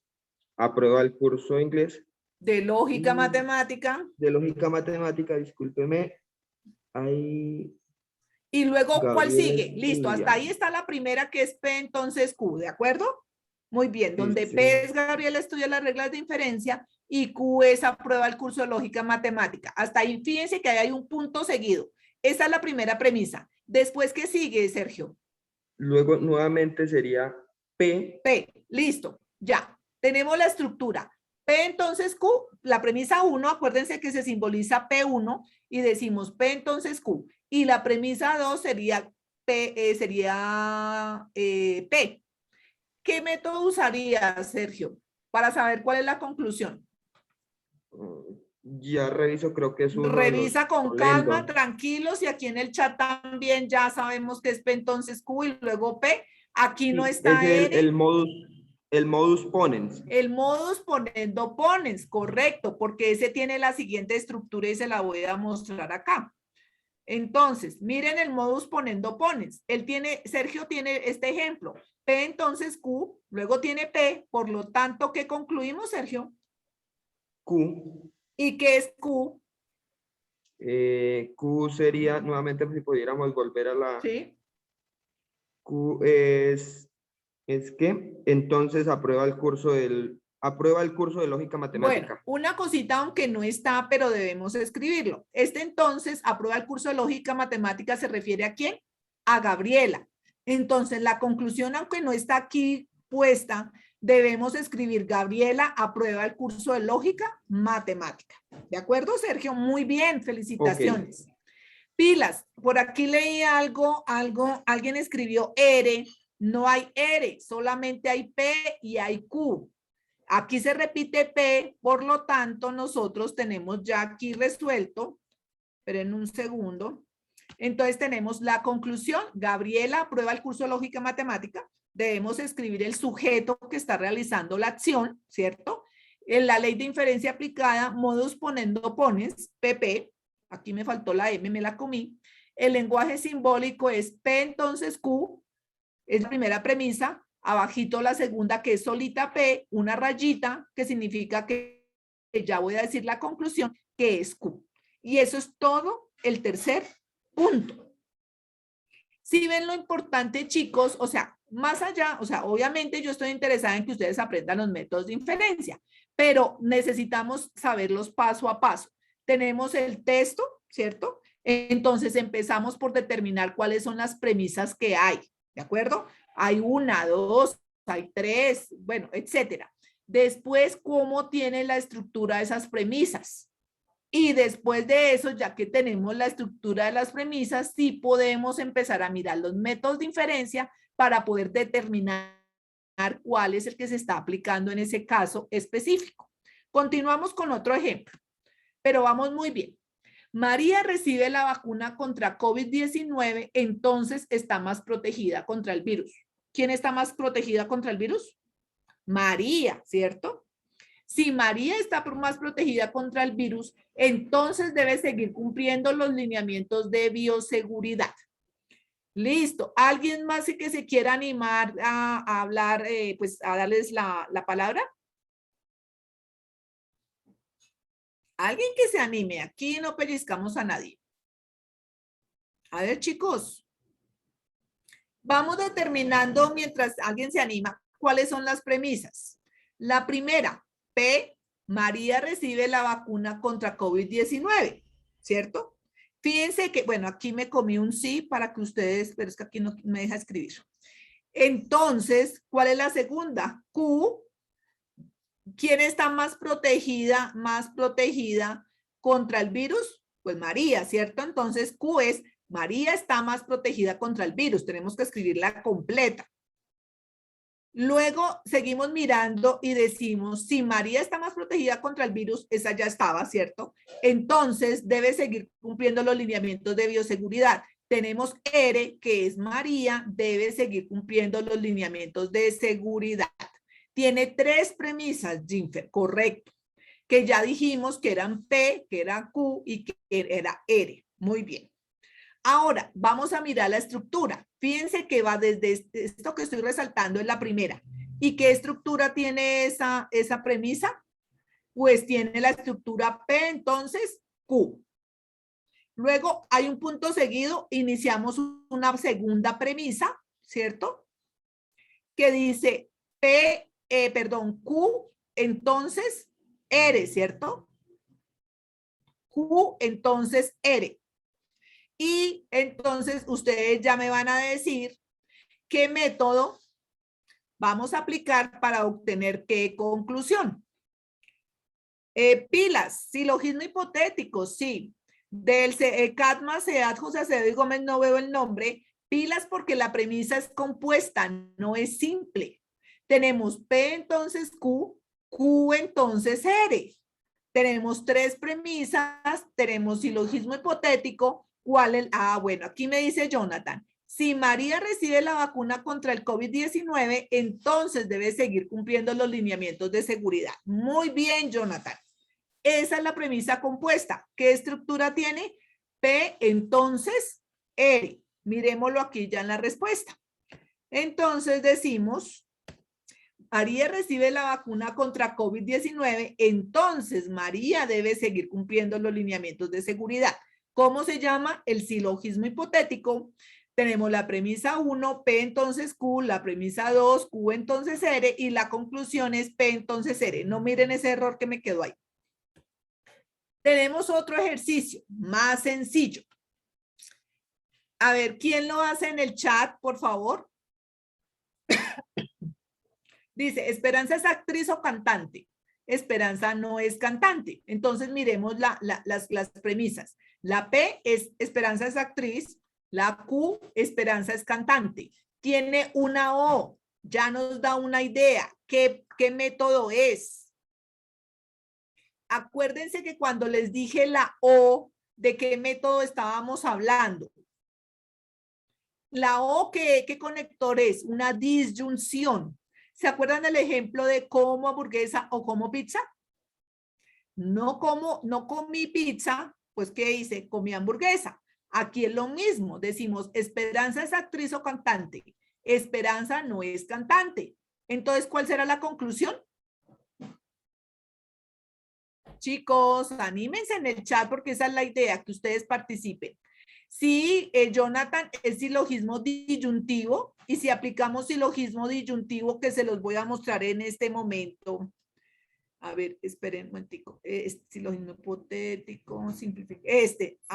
aprueba el curso de inglés. De lógica matemática. De lógica matemática, discúlpeme. Ahí. Y luego, ¿cuál Gabriela sigue? Listo, hasta ahí está la primera que es P, entonces Q, ¿de acuerdo? Muy bien, donde Sí. P es Gabriela estudia las reglas de inferencia y Q es aprueba el curso de lógica matemática. Hasta ahí, fíjense que ahí hay un punto seguido. Esa es la primera premisa. Después, ¿qué sigue, Sergio? Luego, nuevamente sería P. P, listo, ya. Tenemos la estructura. P entonces Q, la premisa 1, acuérdense que se simboliza P1 y decimos P entonces Q. Y la premisa 2 sería P. P. ¿Qué método usaría, Sergio, para saber cuál es la conclusión? Ya reviso, creo que es uno Revisa de los con calma, lento. tranquilos, y aquí en el chat también ya sabemos que es P entonces Q y luego P. Aquí no está Es R. el modus ponens. El modus ponendo ponens, correcto, porque ese tiene la siguiente estructura y se la voy a mostrar acá. Entonces, miren el modus ponendo ponens. Sergio tiene este ejemplo. P entonces Q, luego tiene P, por lo tanto, ¿qué concluimos, Sergio? Q. ¿Y qué es Q? Q sería, nuevamente, si pudiéramos volver a la... Sí. Q es que entonces aprueba el curso de lógica matemática. Bueno, una cosita aunque no está, pero debemos escribirlo. Entonces aprueba el curso de lógica matemática, ¿se refiere a quién? A Gabriela. Entonces la conclusión, aunque no está aquí puesta, debemos escribir Gabriela aprueba el curso de lógica matemática. ¿De acuerdo, Sergio? Muy bien, felicitaciones. Okay. Pilas, por aquí leí algo, alguien escribió R, no hay R, solamente hay P y hay Q. Aquí se repite P, por lo tanto, nosotros tenemos ya aquí resuelto, pero en un segundo. Entonces tenemos la conclusión. Gabriela aprueba el curso de lógica matemática. Debemos escribir el sujeto que está realizando la acción, ¿cierto? En la ley de inferencia aplicada, modus ponendo ponens, PP. Aquí me faltó la M, me la comí. El lenguaje simbólico es P entonces Q, es la primera premisa. Abajito la segunda que es solita P, una rayita que significa que ya voy a decir la conclusión que es Q. Y eso es todo el tercer punto. Si ven lo importante, chicos, o sea, más allá, o sea, obviamente yo estoy interesada en que ustedes aprendan los métodos de inferencia, pero necesitamos saberlos paso a paso. Tenemos el texto, ¿cierto? Entonces empezamos por determinar cuáles son las premisas que hay, ¿de acuerdo? Hay una, dos, hay tres, bueno, etcétera. Después, ¿cómo tiene la estructura de esas premisas? Y después de eso, ya que tenemos la estructura de las premisas, sí podemos empezar a mirar los métodos de inferencia para poder determinar cuál es el que se está aplicando en ese caso específico. Continuamos con otro ejemplo, pero vamos muy bien. María recibe la vacuna contra COVID-19, entonces está más protegida contra el virus. ¿Quién está más protegida contra el virus? María, ¿cierto? Si María está más protegida contra el virus, entonces debe seguir cumpliendo los lineamientos de bioseguridad. Listo. ¿Alguien más que se quiera animar a hablar, pues a darles la palabra? Alguien que se anime. Aquí no pellizcamos a nadie. A ver, chicos. Vamos determinando mientras alguien se anima cuáles son las premisas. La primera, P, María recibe la vacuna contra COVID-19, ¿cierto? Fíjense que, bueno, aquí me comí un sí para que ustedes, pero es que aquí no me deja escribir. Entonces, ¿cuál es la segunda? Q, ¿quién está más protegida contra el virus? Pues María, ¿cierto? Entonces, Q es María está más protegida contra el virus. Tenemos que escribirla completa. Luego seguimos mirando y decimos, si María está más protegida contra el virus, esa ya estaba, ¿cierto? Entonces debe seguir cumpliendo los lineamientos de bioseguridad. Tenemos R, que es María, debe seguir cumpliendo los lineamientos de seguridad. Tiene 3 premisas, Jinfer, correcto, que ya dijimos que eran P, que era Q y que era R. Muy bien. Ahora, vamos a mirar la estructura. Fíjense que va desde esto que estoy resaltando en la primera. ¿Y qué estructura tiene esa premisa? Pues tiene la estructura P, entonces Q. Luego hay un punto seguido, iniciamos una segunda premisa, ¿cierto? Que dice Q, entonces R, ¿cierto? Q, entonces R. Y entonces ustedes ya me van a decir qué método vamos a aplicar para obtener qué conclusión. Pilas, silogismo hipotético, sí. Del Catma, Seat, José Acevedo y Gómez no veo el nombre. Pilas porque la premisa es compuesta, no es simple. Tenemos P, entonces Q, Q, entonces R. Tenemos 3 premisas, tenemos silogismo hipotético. ¿Cuál es? Bueno, aquí me dice Jonathan. Si María recibe la vacuna contra el COVID-19, entonces debe seguir cumpliendo los lineamientos de seguridad. Muy bien, Jonathan. Esa es la premisa compuesta. ¿Qué estructura tiene? P, entonces, R. Miremoslo aquí ya en la respuesta. Entonces decimos, María recibe la vacuna contra COVID-19, entonces María debe seguir cumpliendo los lineamientos de seguridad. ¿Cómo se llama? El silogismo hipotético. Tenemos la premisa 1, P entonces Q, la premisa 2, Q entonces R, y la conclusión es P entonces R. No miren ese error que me quedó ahí. Tenemos otro ejercicio más sencillo. A ver, ¿quién lo hace en el chat, por favor? Dice, Esperanza es actriz o cantante. Esperanza no es cantante. Entonces miremos las premisas. La P es Esperanza es actriz. La Q, Esperanza es cantante. Tiene una O. Ya nos da una idea. ¿Qué método es? Acuérdense que cuando les dije la O, ¿de qué método estábamos hablando? La O, ¿qué conector es? Una disyunción. ¿Se acuerdan del ejemplo de como hamburguesa o como pizza? No comí pizza, pues ¿qué hice? Comí hamburguesa. Aquí es lo mismo. Decimos, Esperanza es actriz o cantante. Esperanza no es cantante. Entonces, ¿cuál será la conclusión? Chicos, anímense en el chat porque esa es la idea, que ustedes participen. Sí, Jonathan, es silogismo disyuntivo, y si aplicamos silogismo disyuntivo, que se los voy a mostrar en este momento. A ver, esperen un momentico. Silogismo hipotético, simplifica.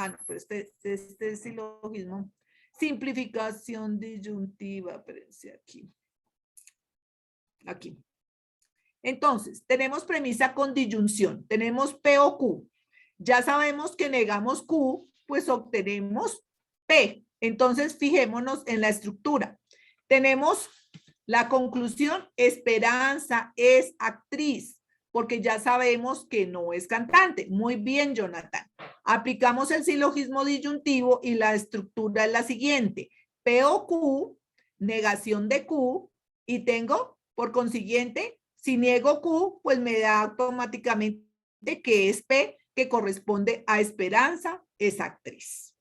No, pero este es silogismo. Simplificación disyuntiva, espérense aquí. Aquí. Entonces, tenemos premisa con disyunción. Tenemos P o Q. Ya sabemos que negamos Q, pues obtenemos P. Entonces, fijémonos en la estructura. Tenemos la conclusión, Esperanza es actriz, porque ya sabemos que no es cantante. Muy bien, Jonathan. Aplicamos el silogismo disyuntivo y la estructura es la siguiente. P o Q, negación de Q, y tengo, por consiguiente, si niego Q, pues me da automáticamente que es P, que corresponde a Esperanza, es actriz.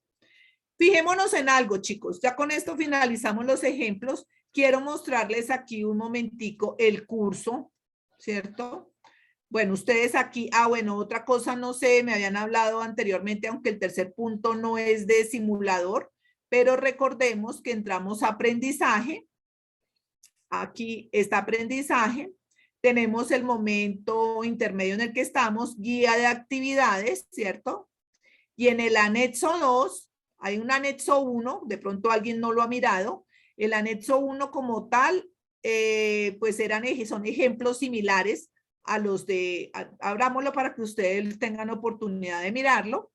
Fijémonos en algo, chicos. Ya con esto finalizamos los ejemplos. Quiero mostrarles aquí un momentico el curso, ¿cierto? Bueno, ustedes aquí, bueno, otra cosa, no sé, me habían hablado anteriormente, aunque el tercer punto no es de simulador, pero recordemos que entramos a aprendizaje. Aquí está aprendizaje. Tenemos el momento intermedio en el que estamos, guía de actividades, ¿cierto? Y en el anexo 2, hay un anexo 1, de pronto alguien no lo ha mirado. El anexo 1 como tal, pues son ejemplos similares a los de, abrámoslo para que ustedes tengan oportunidad de mirarlo.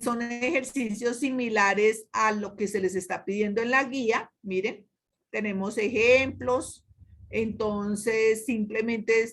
Son ejercicios similares a lo que se les está pidiendo en la guía. Miren, tenemos ejemplos. Entonces, simplemente,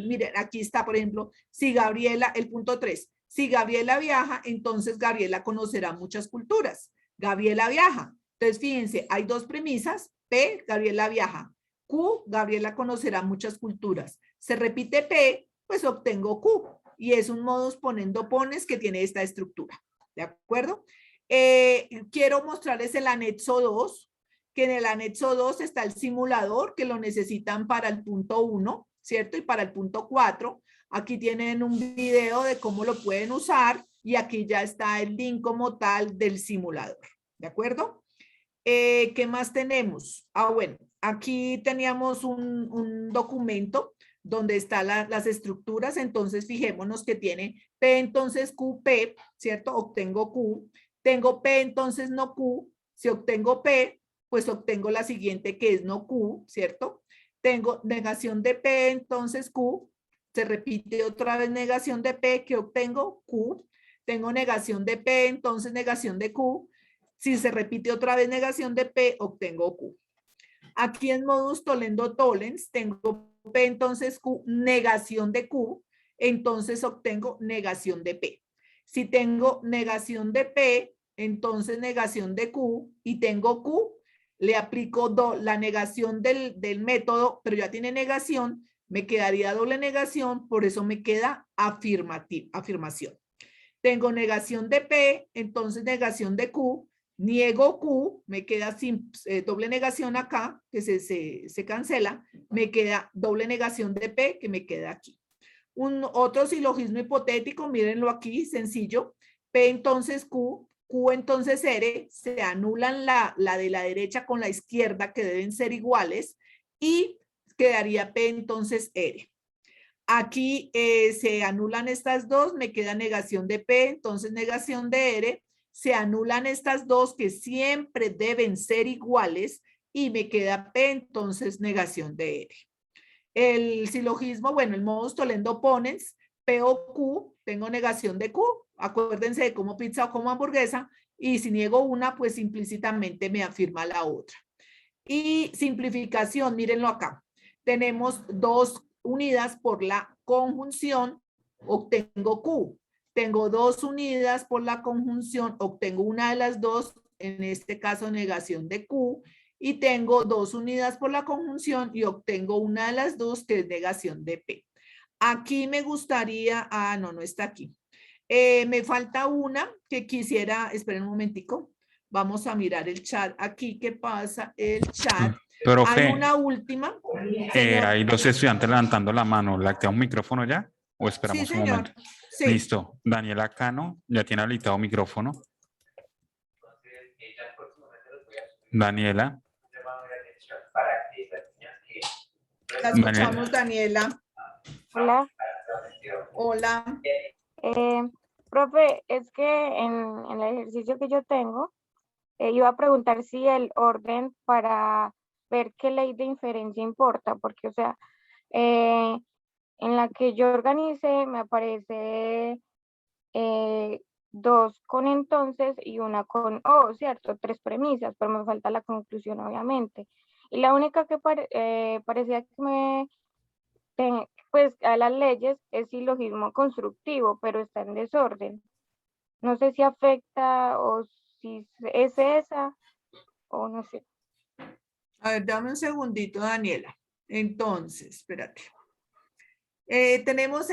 miren, aquí está, por ejemplo, si Gabriela, el punto 3, si Gabriela viaja, entonces Gabriela conocerá muchas culturas. Gabriela viaja. Entonces, fíjense, hay dos premisas. P, Gabriela viaja. Q, Gabriela conocerá muchas culturas. Se repite P, pues obtengo Q. Y es un modus ponendo pones que tiene esta estructura. ¿De acuerdo? Quiero mostrarles el anexo 2, que en el anexo 2 está el simulador, que lo necesitan para el punto 1, ¿cierto? Y para el punto 4. Aquí tienen un video de cómo lo pueden usar y aquí ya está el link como tal del simulador. ¿De acuerdo? ¿Qué más tenemos? Bueno, aquí teníamos un documento donde están las estructuras, entonces fijémonos que tiene P, entonces Q, P, ¿cierto? Obtengo Q. Tengo P, entonces no Q. Si obtengo P, pues obtengo la siguiente que es no Q, ¿cierto? Tengo negación de P, entonces Q. Se repite otra vez negación de P, que obtengo Q. Tengo negación de P, entonces negación de Q. Si se repite otra vez negación de P, obtengo Q. Aquí en modus tollendo tollens tengo P, entonces Q, negación de Q, entonces obtengo negación de P. Si tengo negación de P, entonces negación de Q y tengo Q, le aplico la negación del método, pero ya tiene negación, me quedaría doble negación, por eso me queda afirmación. Tengo negación de P, entonces negación de Q, niego Q, me queda sin doble negación acá, que se cancela, me queda doble negación de P, que me queda aquí. Otro silogismo hipotético, mírenlo aquí, sencillo. P entonces Q, Q entonces R, se anulan la de la derecha con la izquierda, que deben ser iguales, y quedaría P entonces R. Aquí se anulan estas dos, me queda negación de P, entonces negación de R. Se anulan estas dos que siempre deben ser iguales y me queda P, entonces negación de R. El silogismo, bueno, el modus tollendo ponens, P o Q, tengo negación de Q. Acuérdense de como pizza o como hamburguesa y si niego una, pues implícitamente me afirma la otra. Y simplificación, mírenlo acá. Tenemos dos unidas por la conjunción, obtengo Q. Tengo dos unidas por la conjunción, obtengo una de las dos, en este caso negación de Q. Y tengo dos unidas por la conjunción y obtengo una de las dos, que es negación de P. Aquí me gustaría, no está aquí. Me falta una que quisiera, esperen un momentico. Vamos a mirar el chat aquí. ¿Qué pasa? El chat. Profe, Hay una última. hay dos estudiantes levantando la mano. ¿Le activa un micrófono ya? ¿O Sí, esperamos un señor. momento? Sí. Listo. Daniela Cano ya tiene habilitado micrófono. Daniela. La escuchamos, Daniela. Hola. Hola. Profe, es que en el ejercicio que yo tengo, iba a preguntar si el orden para ver qué ley de inferencia importa, porque, o sea, en la que yo organice me aparece dos con entonces y una con o, ¿cierto? Tres premisas, pero me falta la conclusión, obviamente. Y la única que parecía que pues a las leyes es silogismo constructivo, pero está en desorden. No sé si afecta o si es esa o no sé. A ver, dame un segundito, Daniela. Entonces, espérate. Tenemos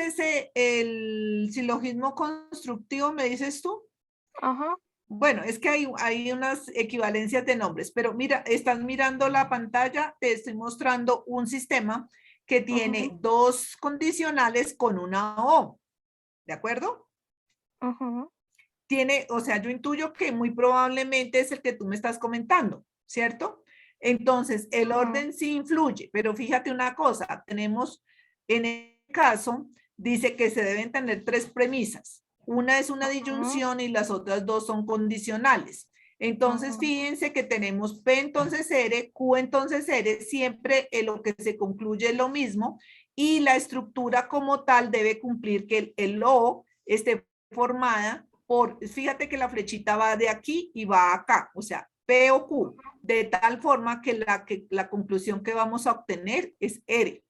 el silogismo constructivo, ¿me dices tú? Ajá. Bueno, es que hay unas equivalencias de nombres, pero mira, estás mirando la pantalla, te estoy mostrando un sistema que tiene dos condicionales con una O, ¿de acuerdo? Tiene, o sea, yo intuyo que muy probablemente es el que tú me estás comentando, ¿cierto? Entonces, el orden sí influye, pero fíjate una cosa, tenemos, en el caso, dice que se deben tener tres premisas. Una es una disyunción y las otras dos son condicionales. Entonces, fíjense que tenemos P entonces R, Q entonces R, siempre en lo que se concluye es lo mismo y la estructura como tal debe cumplir que el O esté formada por, fíjate que la flechita va de aquí y va acá, o sea, P o Q, de tal forma que la conclusión que vamos a obtener es R.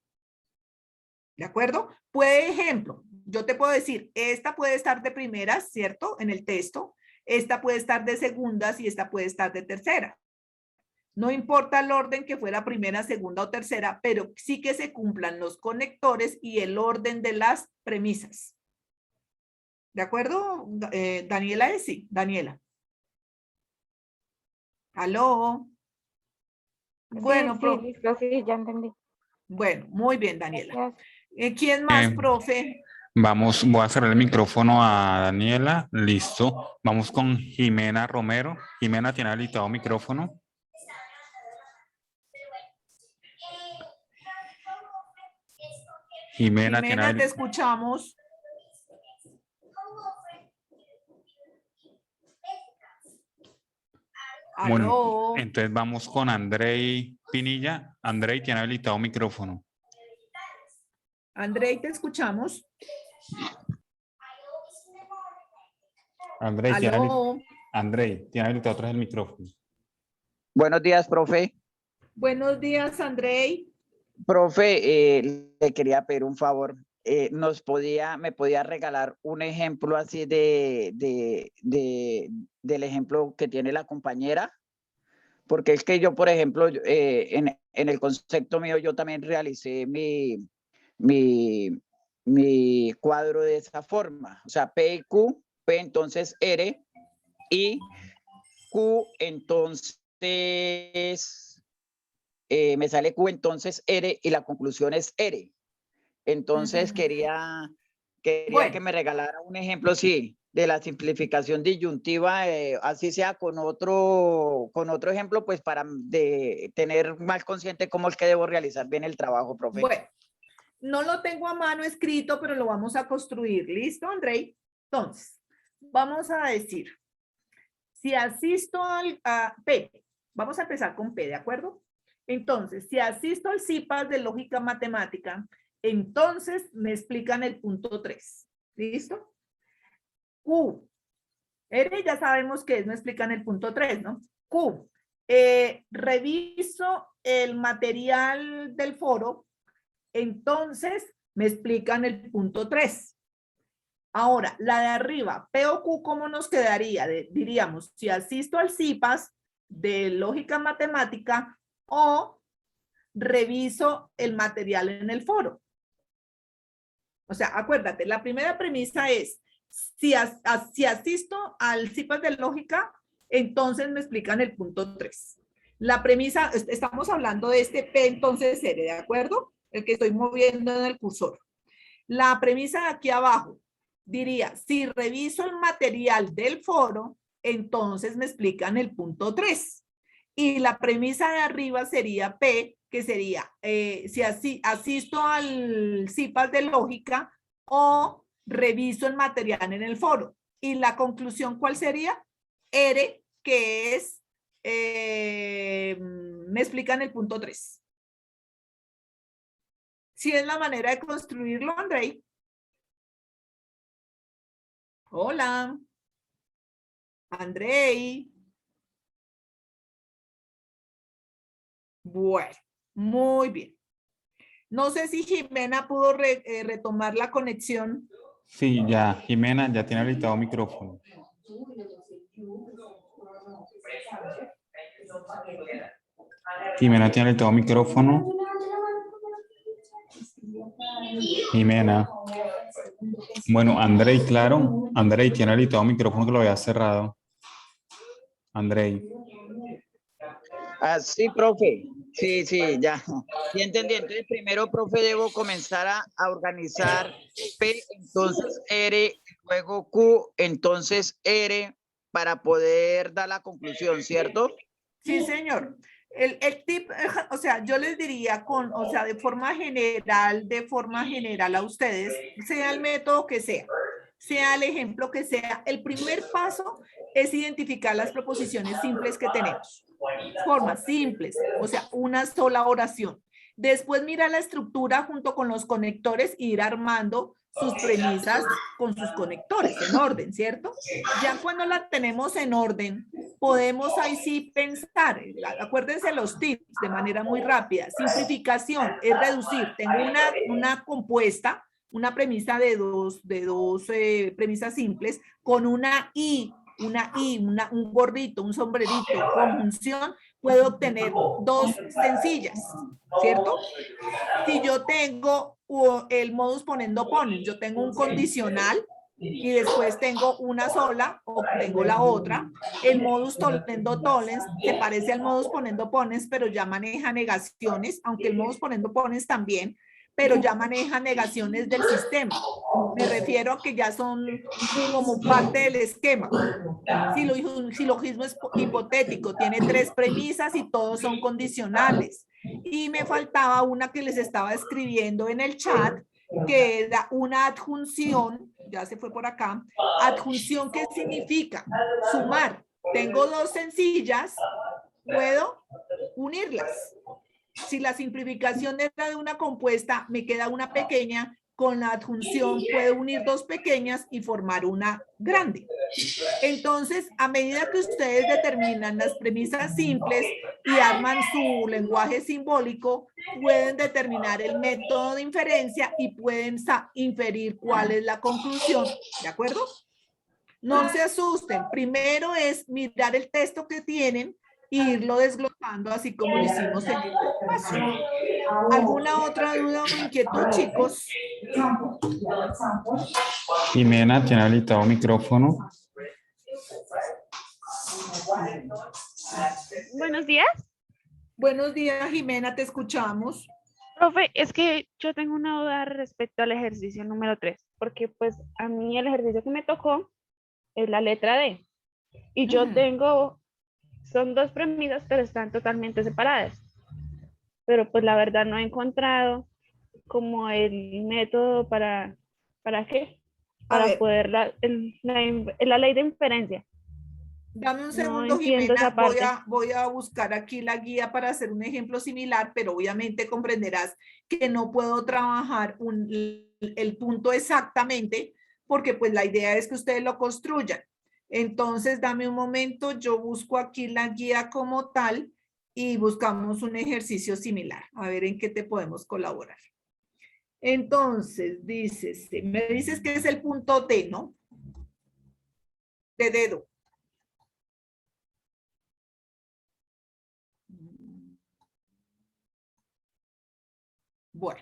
¿De acuerdo? Por ejemplo, yo te puedo decir, esta puede estar de primeras, ¿cierto? En el texto. Esta puede estar de segundas y esta puede estar de tercera. No importa el orden que fuera primera, segunda o tercera, pero sí que se cumplan los conectores y el orden de las premisas. ¿De acuerdo? Daniela es sí. Daniela. ¿Aló? Bueno, sí, listo, sí, ya entendí. Bueno, muy bien, Daniela. Gracias. ¿Quién más, profe? Voy a cerrar el micrófono a Daniela. Listo. Vamos con Jimena Romero. Jimena, ¿tiene habilitado micrófono? Jimena, Te escuchamos. Bueno, Aló. entonces vamos con Andrei Pinilla. Andrei, ¿tiene habilitado micrófono? Andrei, te escuchamos. Andrei, Aló. ¿tiene habilitado otra vez el micrófono? Buenos días, profe. Buenos días, Andrei. Profe, le quería pedir un favor. ¿Me podía regalar un ejemplo así del ejemplo que tiene la compañera? Porque es que yo, por ejemplo, en el concepto mío, yo también realicé mi cuadro de esa forma. O sea, P y Q, P entonces R y Q entonces... me sale Q entonces R y la conclusión es R. Entonces quería que me regalara un ejemplo, sí, de la simplificación disyuntiva, así sea con otro ejemplo, pues para tener más consciente cómo es que debo realizar bien el trabajo, profe. Bueno, no lo tengo a mano escrito, pero lo vamos a construir. ¿Listo, Andrei? Entonces, vamos a decir, si asisto a P, vamos a empezar con P, ¿de acuerdo? Entonces, si asisto al CIPAS de lógica matemática, entonces me explican el punto 3. ¿Listo? Q. R ya sabemos que es, me explican el punto 3, ¿no? Q. Reviso el material del foro, entonces me explican el punto 3. Ahora, la de arriba, P o Q, ¿cómo nos quedaría? Diríamos, si asisto al CIPAS de lógica matemática o reviso el material en el foro. O sea, acuérdate, la primera premisa es, si asisto al CIPAS de lógica, entonces me explican el punto 3. La premisa, estamos hablando de este P entonces R, ¿de acuerdo? El que estoy moviendo en el cursor. La premisa de aquí abajo diría, si reviso el material del foro, entonces me explican el punto 3. Y la premisa de arriba sería P, que sería, si asisto al CIPAS de lógica o reviso el material en el foro. Y la conclusión, ¿cuál sería? R, que es, me explican el punto 3. ¿Sí es la manera de construirlo, Andrei? Hola. Andrei. Bueno, muy bien. No sé si Jimena pudo retomar la conexión. Sí, ya, Jimena, ya tiene habilitado micrófono. Jimena tiene habilitado micrófono. Jimena. Bueno, Andrei, claro. Andrei tiene habilitado micrófono que lo había cerrado. Andrei. Ah, sí, profe. Sí, ya. Sí, entendí. Entonces, primero, profe, debo comenzar a organizar P, entonces R, luego Q, entonces R, para poder dar la conclusión, ¿cierto? Sí, señor. El tip, o sea, yo les diría de forma general a ustedes, sea el método que sea el ejemplo que sea, el primer paso es identificar las proposiciones simples que tenemos. Formas simples, o sea, una sola oración. Después mira la estructura junto con los conectores e ir armando sus premisas con sus conectores en orden, ¿cierto? Ya cuando la tenemos en orden, podemos ahí sí pensar, acuérdense los tips de manera muy rápida. Simplificación es reducir. Tengo una compuesta, una premisa de dos premisas simples con un gorrito, un sombrerito, conjunción, puedo obtener dos sencillas, ¿cierto? Si yo tengo el modus ponendo ponens, yo tengo un condicional y después tengo una sola o tengo la otra. El modus tollendo tollens se parece al modus ponendo ponens, pero ya maneja negaciones, aunque el modus ponendo ponens también, pero ya maneja negaciones del sistema. Me refiero a que ya son como parte del esquema. Silogismo es hipotético, tiene 3 premisas y todos son condicionales. Y me faltaba una que les estaba escribiendo en el chat, que era una adjunción, ya se fue por acá. Adjunción, ¿qué significa? Sumar. Tengo 2 sencillas, puedo unirlas. Si la simplificación era de una compuesta, me queda una pequeña, con la adjunción puedo unir 2 pequeñas y formar una grande. Entonces, a medida que ustedes determinan las premisas simples y arman su lenguaje simbólico, pueden determinar el método de inferencia y pueden inferir cuál es la conclusión. ¿De acuerdo? No se asusten. Primero es mirar el texto que tienen e irlo desglosando, así como lo hicimos en el paso. ¿Alguna otra duda o inquietud, chicos? Jimena tiene habilitado micrófono. Buenos días. Buenos días, Jimena, te escuchamos. Profe, es que yo tengo una duda respecto al ejercicio número 3, porque pues a mí el ejercicio que me tocó es la letra D. Y yo tengo, son 2 premisas, pero están totalmente separadas. Pero pues la verdad no he encontrado como el método para ¿qué? Para poder, la ley de inferencia. Dame un No segundo, entiendo Jimena. esa parte. Voy a buscar aquí la guía para hacer un ejemplo similar, pero obviamente comprenderás que no puedo trabajar el punto exactamente, porque pues la idea es que ustedes lo construyan. Entonces, dame un momento, yo busco aquí la guía como tal y buscamos un ejercicio similar. A ver en qué te podemos colaborar. Entonces, me dices que es el punto D, ¿no? De dedo. Bueno,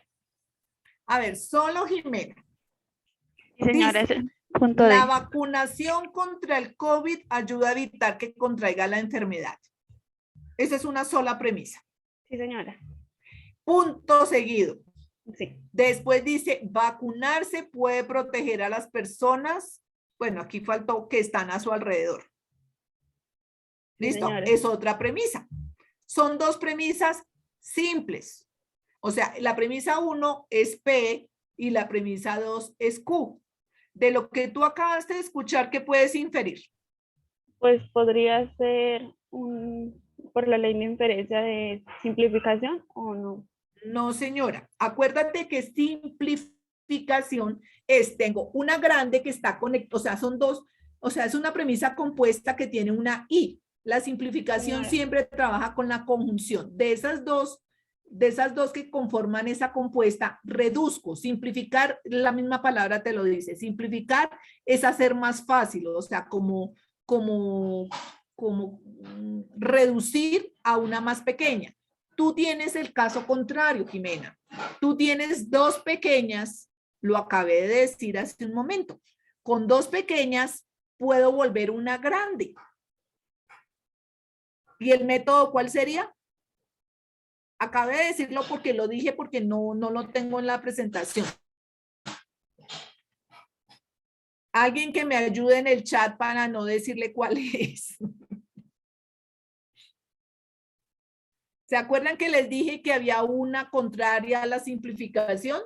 a ver, solo Jimena. Sí, señora, Dice, es el punto la D. vacunación contra el COVID ayuda a evitar que contraiga la enfermedad. Esa es una sola premisa. Sí, señora. Punto seguido. Sí. Después dice, vacunarse puede proteger a las personas. Bueno, aquí faltó que están a su alrededor. ¿Listo? Señora. Es otra premisa. Son 2 premisas simples. O sea, la premisa 1 es P y la premisa 2 es Q. De lo que tú acabaste de escuchar, ¿qué puedes inferir? Pues podría ser por la ley de inferencia de simplificación o no. No, señora. Acuérdate que simplificación es, tengo una grande que está conectada, o sea, son 2, o sea, es una premisa compuesta que tiene una I. La simplificación Señora. siempre trabaja con la conjunción. De esas dos que conforman esa compuesta, reduzco. Simplificar, la misma palabra te lo dice. Simplificar es hacer más fácil, o sea, como reducir a una más pequeña. Tú tienes el caso contrario, Jimena. Tú tienes 2 pequeñas, lo acabé de decir hace un momento. Con 2 pequeñas puedo volver una grande. ¿Y el método cuál sería? Acabé de decirlo porque lo dije, porque no lo tengo en la presentación. Alguien que me ayude en el chat para no decirle cuál es. ¿Se acuerdan que les dije que había una contraria a la simplificación?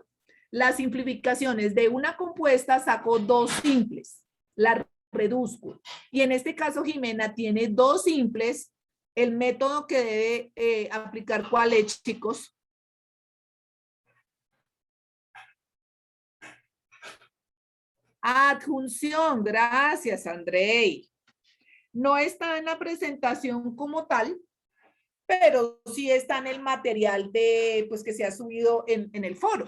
La simplificación es de una compuesta, saco 2 simples, la reduzco. Y en este caso, Jimena tiene 2 simples. El método que debe aplicar, ¿cuál es, chicos? Adjunción, gracias, Andrei. No está en la presentación como tal, pero sí está en el material de, pues, que se ha subido en el foro.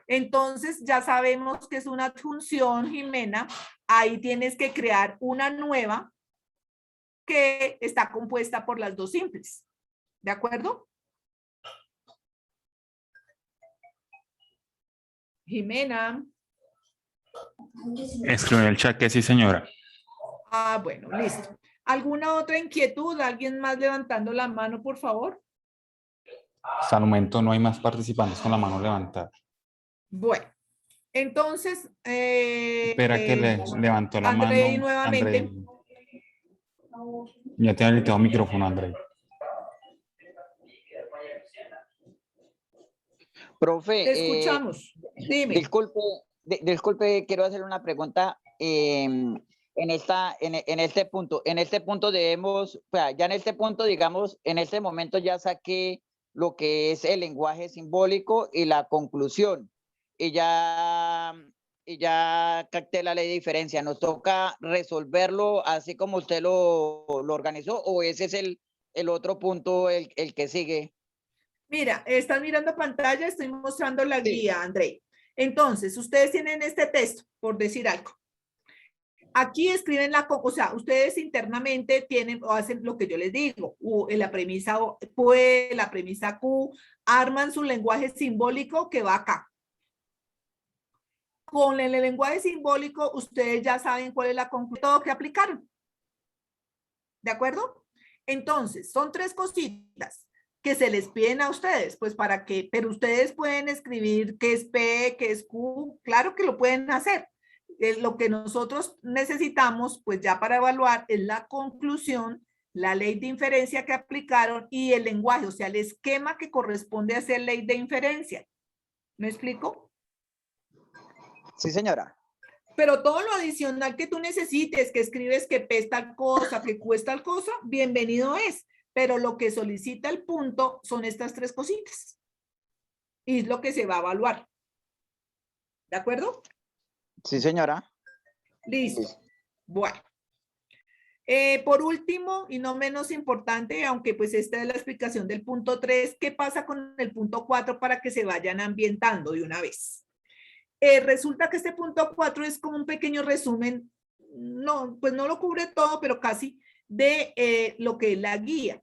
Entonces ya sabemos que es una adjunción, Jimena. Ahí tienes que crear una nueva que está compuesta por las dos simples. ¿De acuerdo? Jimena. Escribe en el chat que sí, señora. Ah, bueno, listo. ¿Alguna otra inquietud? ¿Alguien más levantando la mano, por favor? Hasta el momento no hay más participantes con la mano levantada. Bueno, entonces... Espera que le levantó la Andrei, mano. nuevamente. Andrei. Ya te ha habilitado micrófono, Andrei. Profe, Te escuchamos. Dime. disculpe, quiero hacer una pregunta. En este punto debemos, o sea, ya en este punto, digamos, en este momento ya saqué lo que es el lenguaje simbólico y la conclusión. Y ya capté la ley de diferencia. ¿Nos toca resolverlo así como usted lo organizó o ese es el otro punto, el que sigue? Mira, estás mirando pantalla, estoy mostrando la Sí. guía, Andrei. Entonces, ustedes tienen este texto, por decir algo. Aquí escriben o sea, ustedes internamente tienen o hacen lo que yo les digo, la premisa Q, la premisa Q, arman su lenguaje simbólico que va acá. Con el lenguaje simbólico, ustedes ya saben cuál es la conclusión que aplicaron. ¿De acuerdo? Entonces, son tres cositas que se les piden a ustedes, pues para que, pero ustedes pueden escribir qué es P, qué es Q, claro que lo pueden hacer. Lo que nosotros necesitamos, pues ya para evaluar, es la conclusión, la ley de inferencia que aplicaron y el lenguaje, o sea, el esquema que corresponde a hacer ley de inferencia. ¿Me explico? Sí, señora. Pero todo lo adicional que tú necesites, que escribes que P es tal cosa, que Q es tal cosa, bienvenido es. Pero lo que solicita el punto son estas tres cositas. Y es lo que se va a evaluar. ¿De acuerdo? Sí, señora. Listo. Bueno. Por último, y no menos importante, aunque pues esta es la explicación del punto 3, ¿qué pasa con el punto 4 para que se vayan ambientando de una vez? Resulta que este punto 4 es como un pequeño resumen, no, pues no lo cubre todo, pero casi, de lo que es la guía.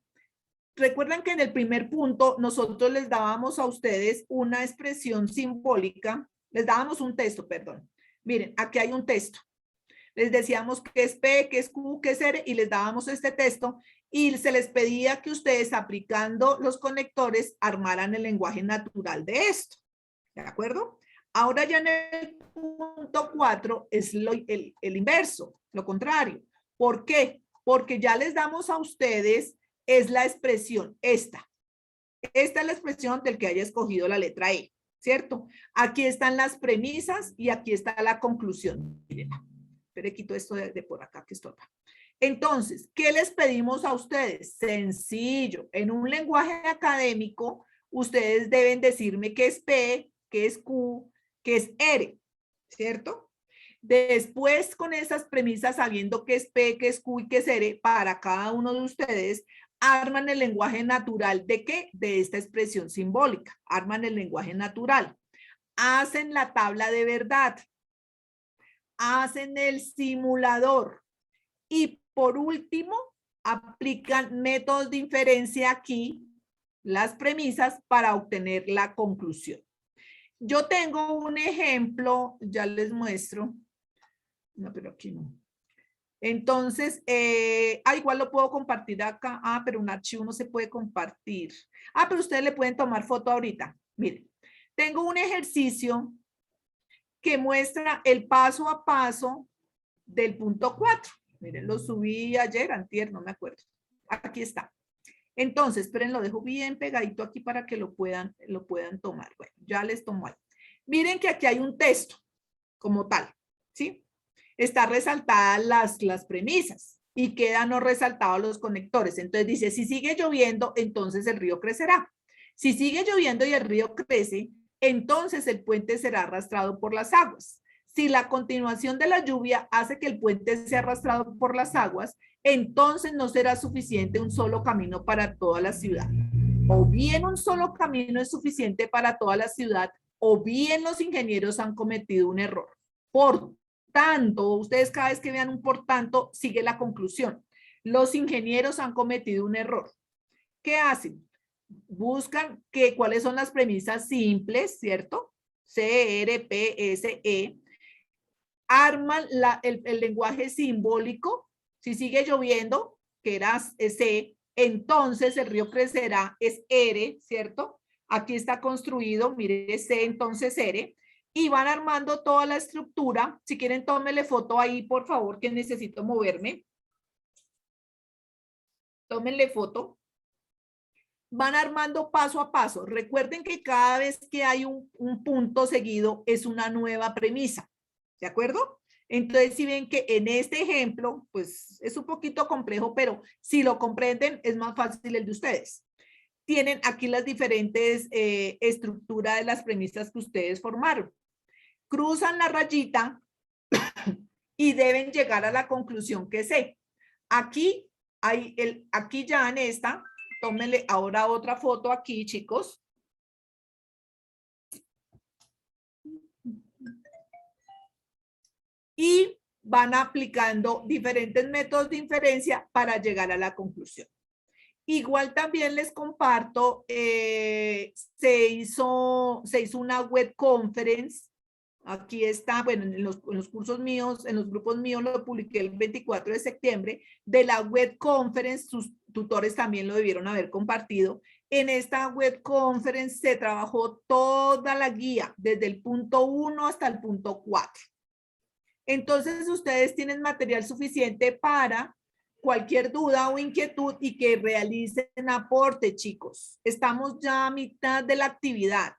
Recuerdan que en el primer punto nosotros les dábamos a ustedes una expresión simbólica, les dábamos un texto, perdón. Miren, aquí hay un texto. Les decíamos que es P, que es Q, que es R, y les dábamos este texto y se les pedía que ustedes, aplicando los conectores, armaran el lenguaje natural de esto. ¿De acuerdo? Ahora ya en el punto 4 es el inverso, lo contrario. ¿Por qué? Porque ya les damos a ustedes, es la expresión esta. Esta es la expresión del que haya escogido la letra E, ¿cierto? Aquí están las premisas y aquí está la conclusión. Miren, pero quito esto de por acá que estorba. Entonces, ¿qué les pedimos a ustedes? Sencillo. En un lenguaje académico, ustedes deben decirme qué es P, qué es Q, qué es R, ¿cierto? Después, con esas premisas, sabiendo qué es P, qué es Q y qué es R, para cada uno de ustedes, arman el lenguaje natural ¿de qué? De esta expresión simbólica. Arman el lenguaje natural. Hacen la tabla de verdad. Hacen el simulador. Y por último, aplican métodos de inferencia aquí, las premisas, para obtener la conclusión. Yo tengo un ejemplo, ya les muestro. No, pero aquí no. Entonces, igual lo puedo compartir acá. Pero un archivo no se puede compartir. Pero ustedes le pueden tomar foto ahorita. Miren, tengo un ejercicio que muestra el paso a paso del punto 4. Miren, lo subí ayer, antier, no me acuerdo. Aquí está. Entonces, esperen, lo dejo bien pegadito aquí para que lo puedan tomar. Bueno, ya les tomo ahí. Miren que aquí hay un texto como tal, ¿sí? Está resaltadas las premisas y quedan no resaltados los conectores. Entonces dice, si sigue lloviendo, entonces el río crecerá. Si sigue lloviendo y el río crece, entonces el puente será arrastrado por las aguas. Si la continuación de la lluvia hace que el puente sea arrastrado por las aguas, entonces no será suficiente un solo camino para toda la ciudad. O bien un solo camino es suficiente para toda la ciudad, o bien los ingenieros han cometido un error. Por tanto, ustedes cada vez que vean un por tanto, sigue la conclusión. Los ingenieros han cometido un error. ¿Qué hacen? Buscan cuáles son las premisas simples, ¿cierto? C, R, P, S, E. Arman el lenguaje simbólico. Si sigue lloviendo, que era C, entonces el río crecerá, es R, ¿cierto? Aquí está construido, mire, C, entonces R. Y van armando toda la estructura. Si quieren, tómenle foto ahí, por favor, que necesito moverme. Tómenle foto. Van armando paso a paso. Recuerden que cada vez que hay un punto seguido es una nueva premisa. ¿De acuerdo? Entonces, si ven que en este ejemplo, pues es un poquito complejo, pero si lo comprenden, es más fácil el de ustedes. Tienen aquí las diferentes estructuras de las premisas que ustedes formaron. Cruzan la rayita y deben llegar a la conclusión que sé. Aquí ya en esta, tómenle ahora otra foto aquí, chicos. Y van aplicando diferentes métodos de inferencia para llegar a la conclusión. Igual también les comparto, se hizo una web conference. Aquí está, bueno, en los cursos míos, en los grupos míos lo publiqué el 24 de septiembre, de la web conference, sus tutores también lo debieron haber compartido. En esta web conference se trabajó toda la guía, desde el punto 1 hasta el punto 4. Entonces, ustedes tienen material suficiente para cualquier duda o inquietud y que realicen aporte, chicos. Estamos ya a mitad de la actividad.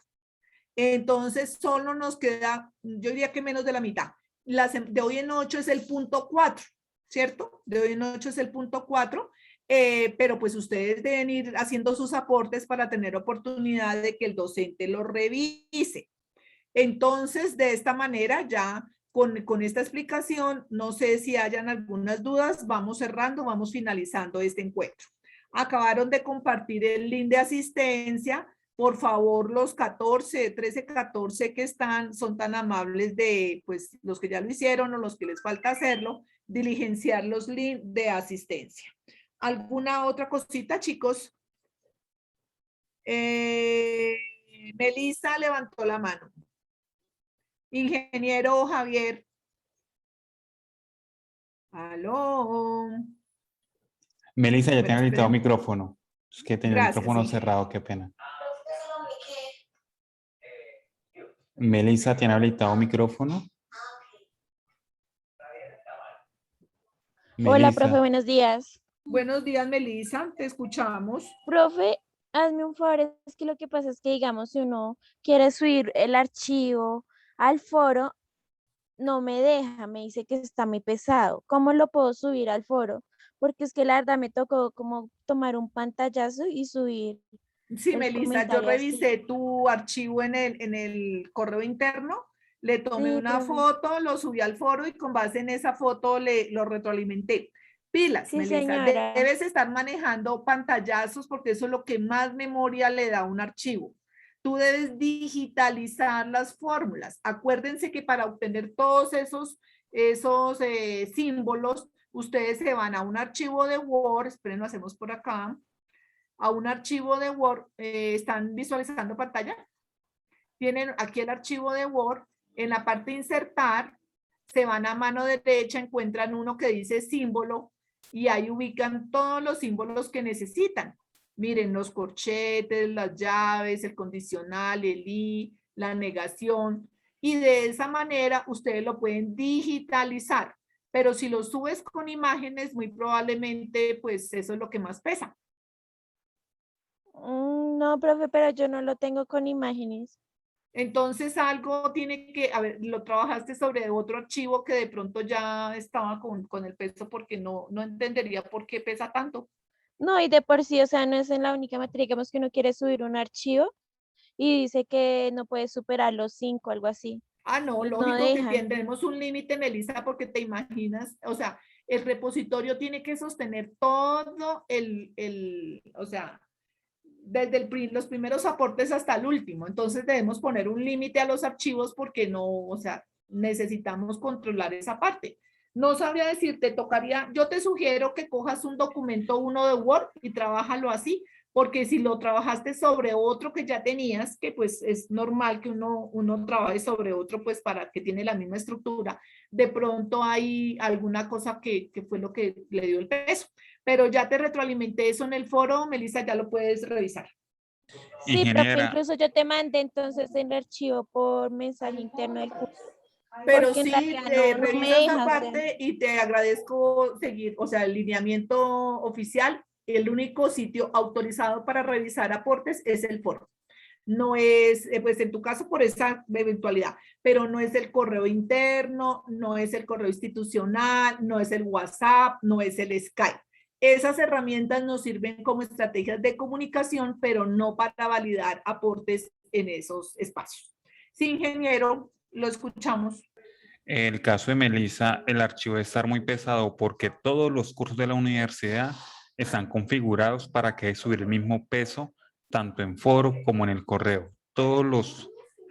Entonces, solo nos queda, yo diría que menos de la mitad. De hoy en 8 es el punto 4, ¿cierto? De hoy en 8 es el punto 4, pero pues ustedes deben ir haciendo sus aportes para tener oportunidad de que el docente lo revise. Entonces, de esta manera ya con esta explicación, no sé si hayan algunas dudas, vamos cerrando, vamos finalizando este encuentro. Acabaron de compartir el link de asistencia. Por favor, los 14, 13, 14 que son tan amables de, pues, los que ya lo hicieron o los que les falta hacerlo, diligenciar los links de asistencia. ¿Alguna otra cosita, chicos? Melissa levantó la mano. Ingeniero Javier. ¿Aló? Melissa, ya tiene habilitado micrófono. Es que tenía el Gracias, micrófono sí. cerrado, qué pena. Melissa, ¿tiene habilitado micrófono? Hola, Melissa. profe, buenos días. Buenos días, Melissa, te escuchamos. Profe, hazme un favor, es que lo que pasa es que, digamos, si uno quiere subir el archivo al foro, no me deja, me dice que está muy pesado. ¿Cómo lo puedo subir al foro? Porque es que la verdad me tocó como tomar un pantallazo y subir Sí, el Melissa, yo comentario así. revisé tu archivo en el correo interno, le tomé Sí, una profe. foto, lo subí al foro y con base en esa foto lo retroalimenté. Pilas, Sí, Melissa, señora. debes estar manejando pantallazos porque eso es lo que más memoria le da a un archivo. Tú debes digitalizar las fórmulas. Acuérdense que para obtener todos esos símbolos, ustedes se van a un archivo de Word, esperen, lo hacemos por acá, a un archivo de Word, ¿están visualizando pantalla? Tienen aquí el archivo de Word, en la parte insertar, se van a mano derecha, encuentran uno que dice símbolo y ahí ubican todos los símbolos que necesitan. Miren, los corchetes, las llaves, el condicional, el y, la negación, y de esa manera ustedes lo pueden digitalizar. Pero si lo subes con imágenes, muy probablemente, pues eso es lo que más pesa. No, profe, pero yo no lo tengo con imágenes. Entonces algo tiene que, a ver, lo trabajaste sobre otro archivo que de pronto ya estaba con el peso porque no entendería por qué pesa tanto. No, y de por sí, o sea, no es en la única materia, digamos que uno quiere subir un archivo y dice que no puede superar los 5, algo así. Ah, no, No lógico que dejan. tenemos un límite, Melissa, porque te imaginas, o sea, el repositorio tiene que sostener todo o sea, desde los primeros aportes hasta el último. Entonces debemos poner un límite a los archivos porque no, o sea, necesitamos controlar esa parte. No sabría decirte, tocaría, yo te sugiero que cojas un documento uno de Word y trabájalo así, porque si lo trabajaste sobre otro que ya tenías, que pues es normal que uno trabaje sobre otro, pues para que tiene la misma estructura, de pronto hay alguna cosa que fue lo que le dio el peso. Pero ya te retroalimenté eso en el foro, Melissa, ya lo puedes revisar. Sí, profe, Ingeniera, incluso yo te mandé entonces el archivo por mensaje interno del curso, Pero porque en sí, realidad no me revisa esa deja, o sea, parte y te agradezco seguir, o sea, el lineamiento oficial, el único sitio autorizado para revisar aportes es el foro. No es, pues en tu caso por esa eventualidad, pero no es el correo interno, no es el correo institucional, no es el WhatsApp, no es el Skype. Esas herramientas nos sirven como estrategias de comunicación, pero no para validar aportes en esos espacios. Sí, ingeniero, lo escuchamos. el caso de Melissa, el archivo debe estar muy pesado porque todos los cursos de la universidad están configurados para que subir el mismo peso tanto en foro como en el correo. Todos los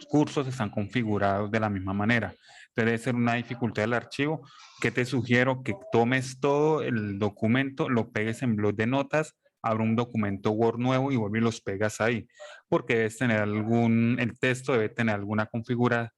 cursos están configurados de la misma manera. Entonces debe ser una dificultad del archivo que te sugiero que tomes todo el documento, lo pegues en bloc de notas, abra un documento Word nuevo y vuelve y los pegas ahí, porque debes tener el texto debe tener alguna configuración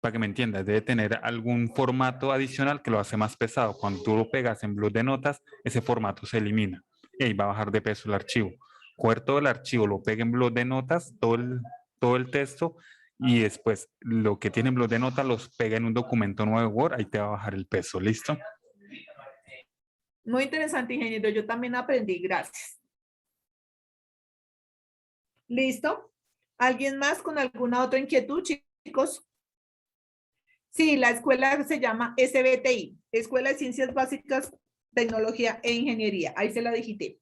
para que me entiendas, debe tener algún formato adicional que lo hace más pesado. Cuando tú lo pegas en bloc de notas, ese formato se elimina y ahí va a bajar de peso el archivo. Coger todo el archivo, lo pega en bloc de notas, todo el texto, y después lo que tiene en bloc de notas los pega en un documento nuevo de Word, ahí te va a bajar el peso, ¿listo? Muy interesante, ingeniero. Yo también aprendí. Gracias. ¿Listo? ¿Alguien más con alguna otra inquietud, chicos? Sí, la escuela se llama SBTI, Escuela de Ciencias Básicas, Tecnología e Ingeniería. Ahí se la digité.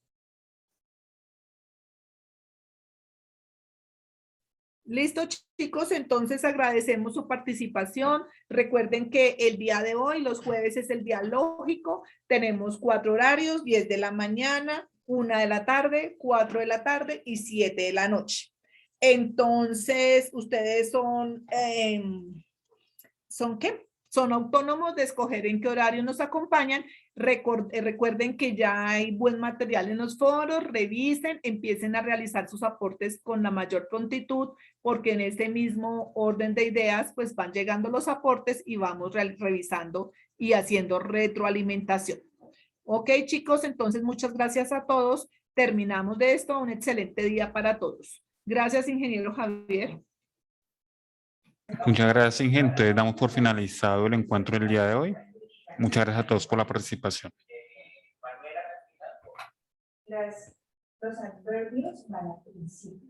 Listo, chicos, entonces agradecemos su participación. Recuerden que el día de hoy, los jueves, es el día lógico. Tenemos 4 horarios, 10 de la mañana, 1 de la tarde, 4 de la tarde y 7 de la noche. Entonces, ustedes ¿son qué? Son autónomos de escoger en qué horario nos acompañan. Recuerden que ya hay buen material en los foros, revisen, empiecen a realizar sus aportes con la mayor prontitud, porque en ese mismo orden de ideas, pues van llegando los aportes y vamos revisando y haciendo retroalimentación. Ok, chicos, entonces muchas gracias a todos. Terminamos de esto. Un excelente día para todos. Gracias, ingeniero Javier. Muchas gracias, ingente. Damos por finalizado el encuentro del día de hoy. Muchas gracias a todos por la participación. Los adverbios van al principio.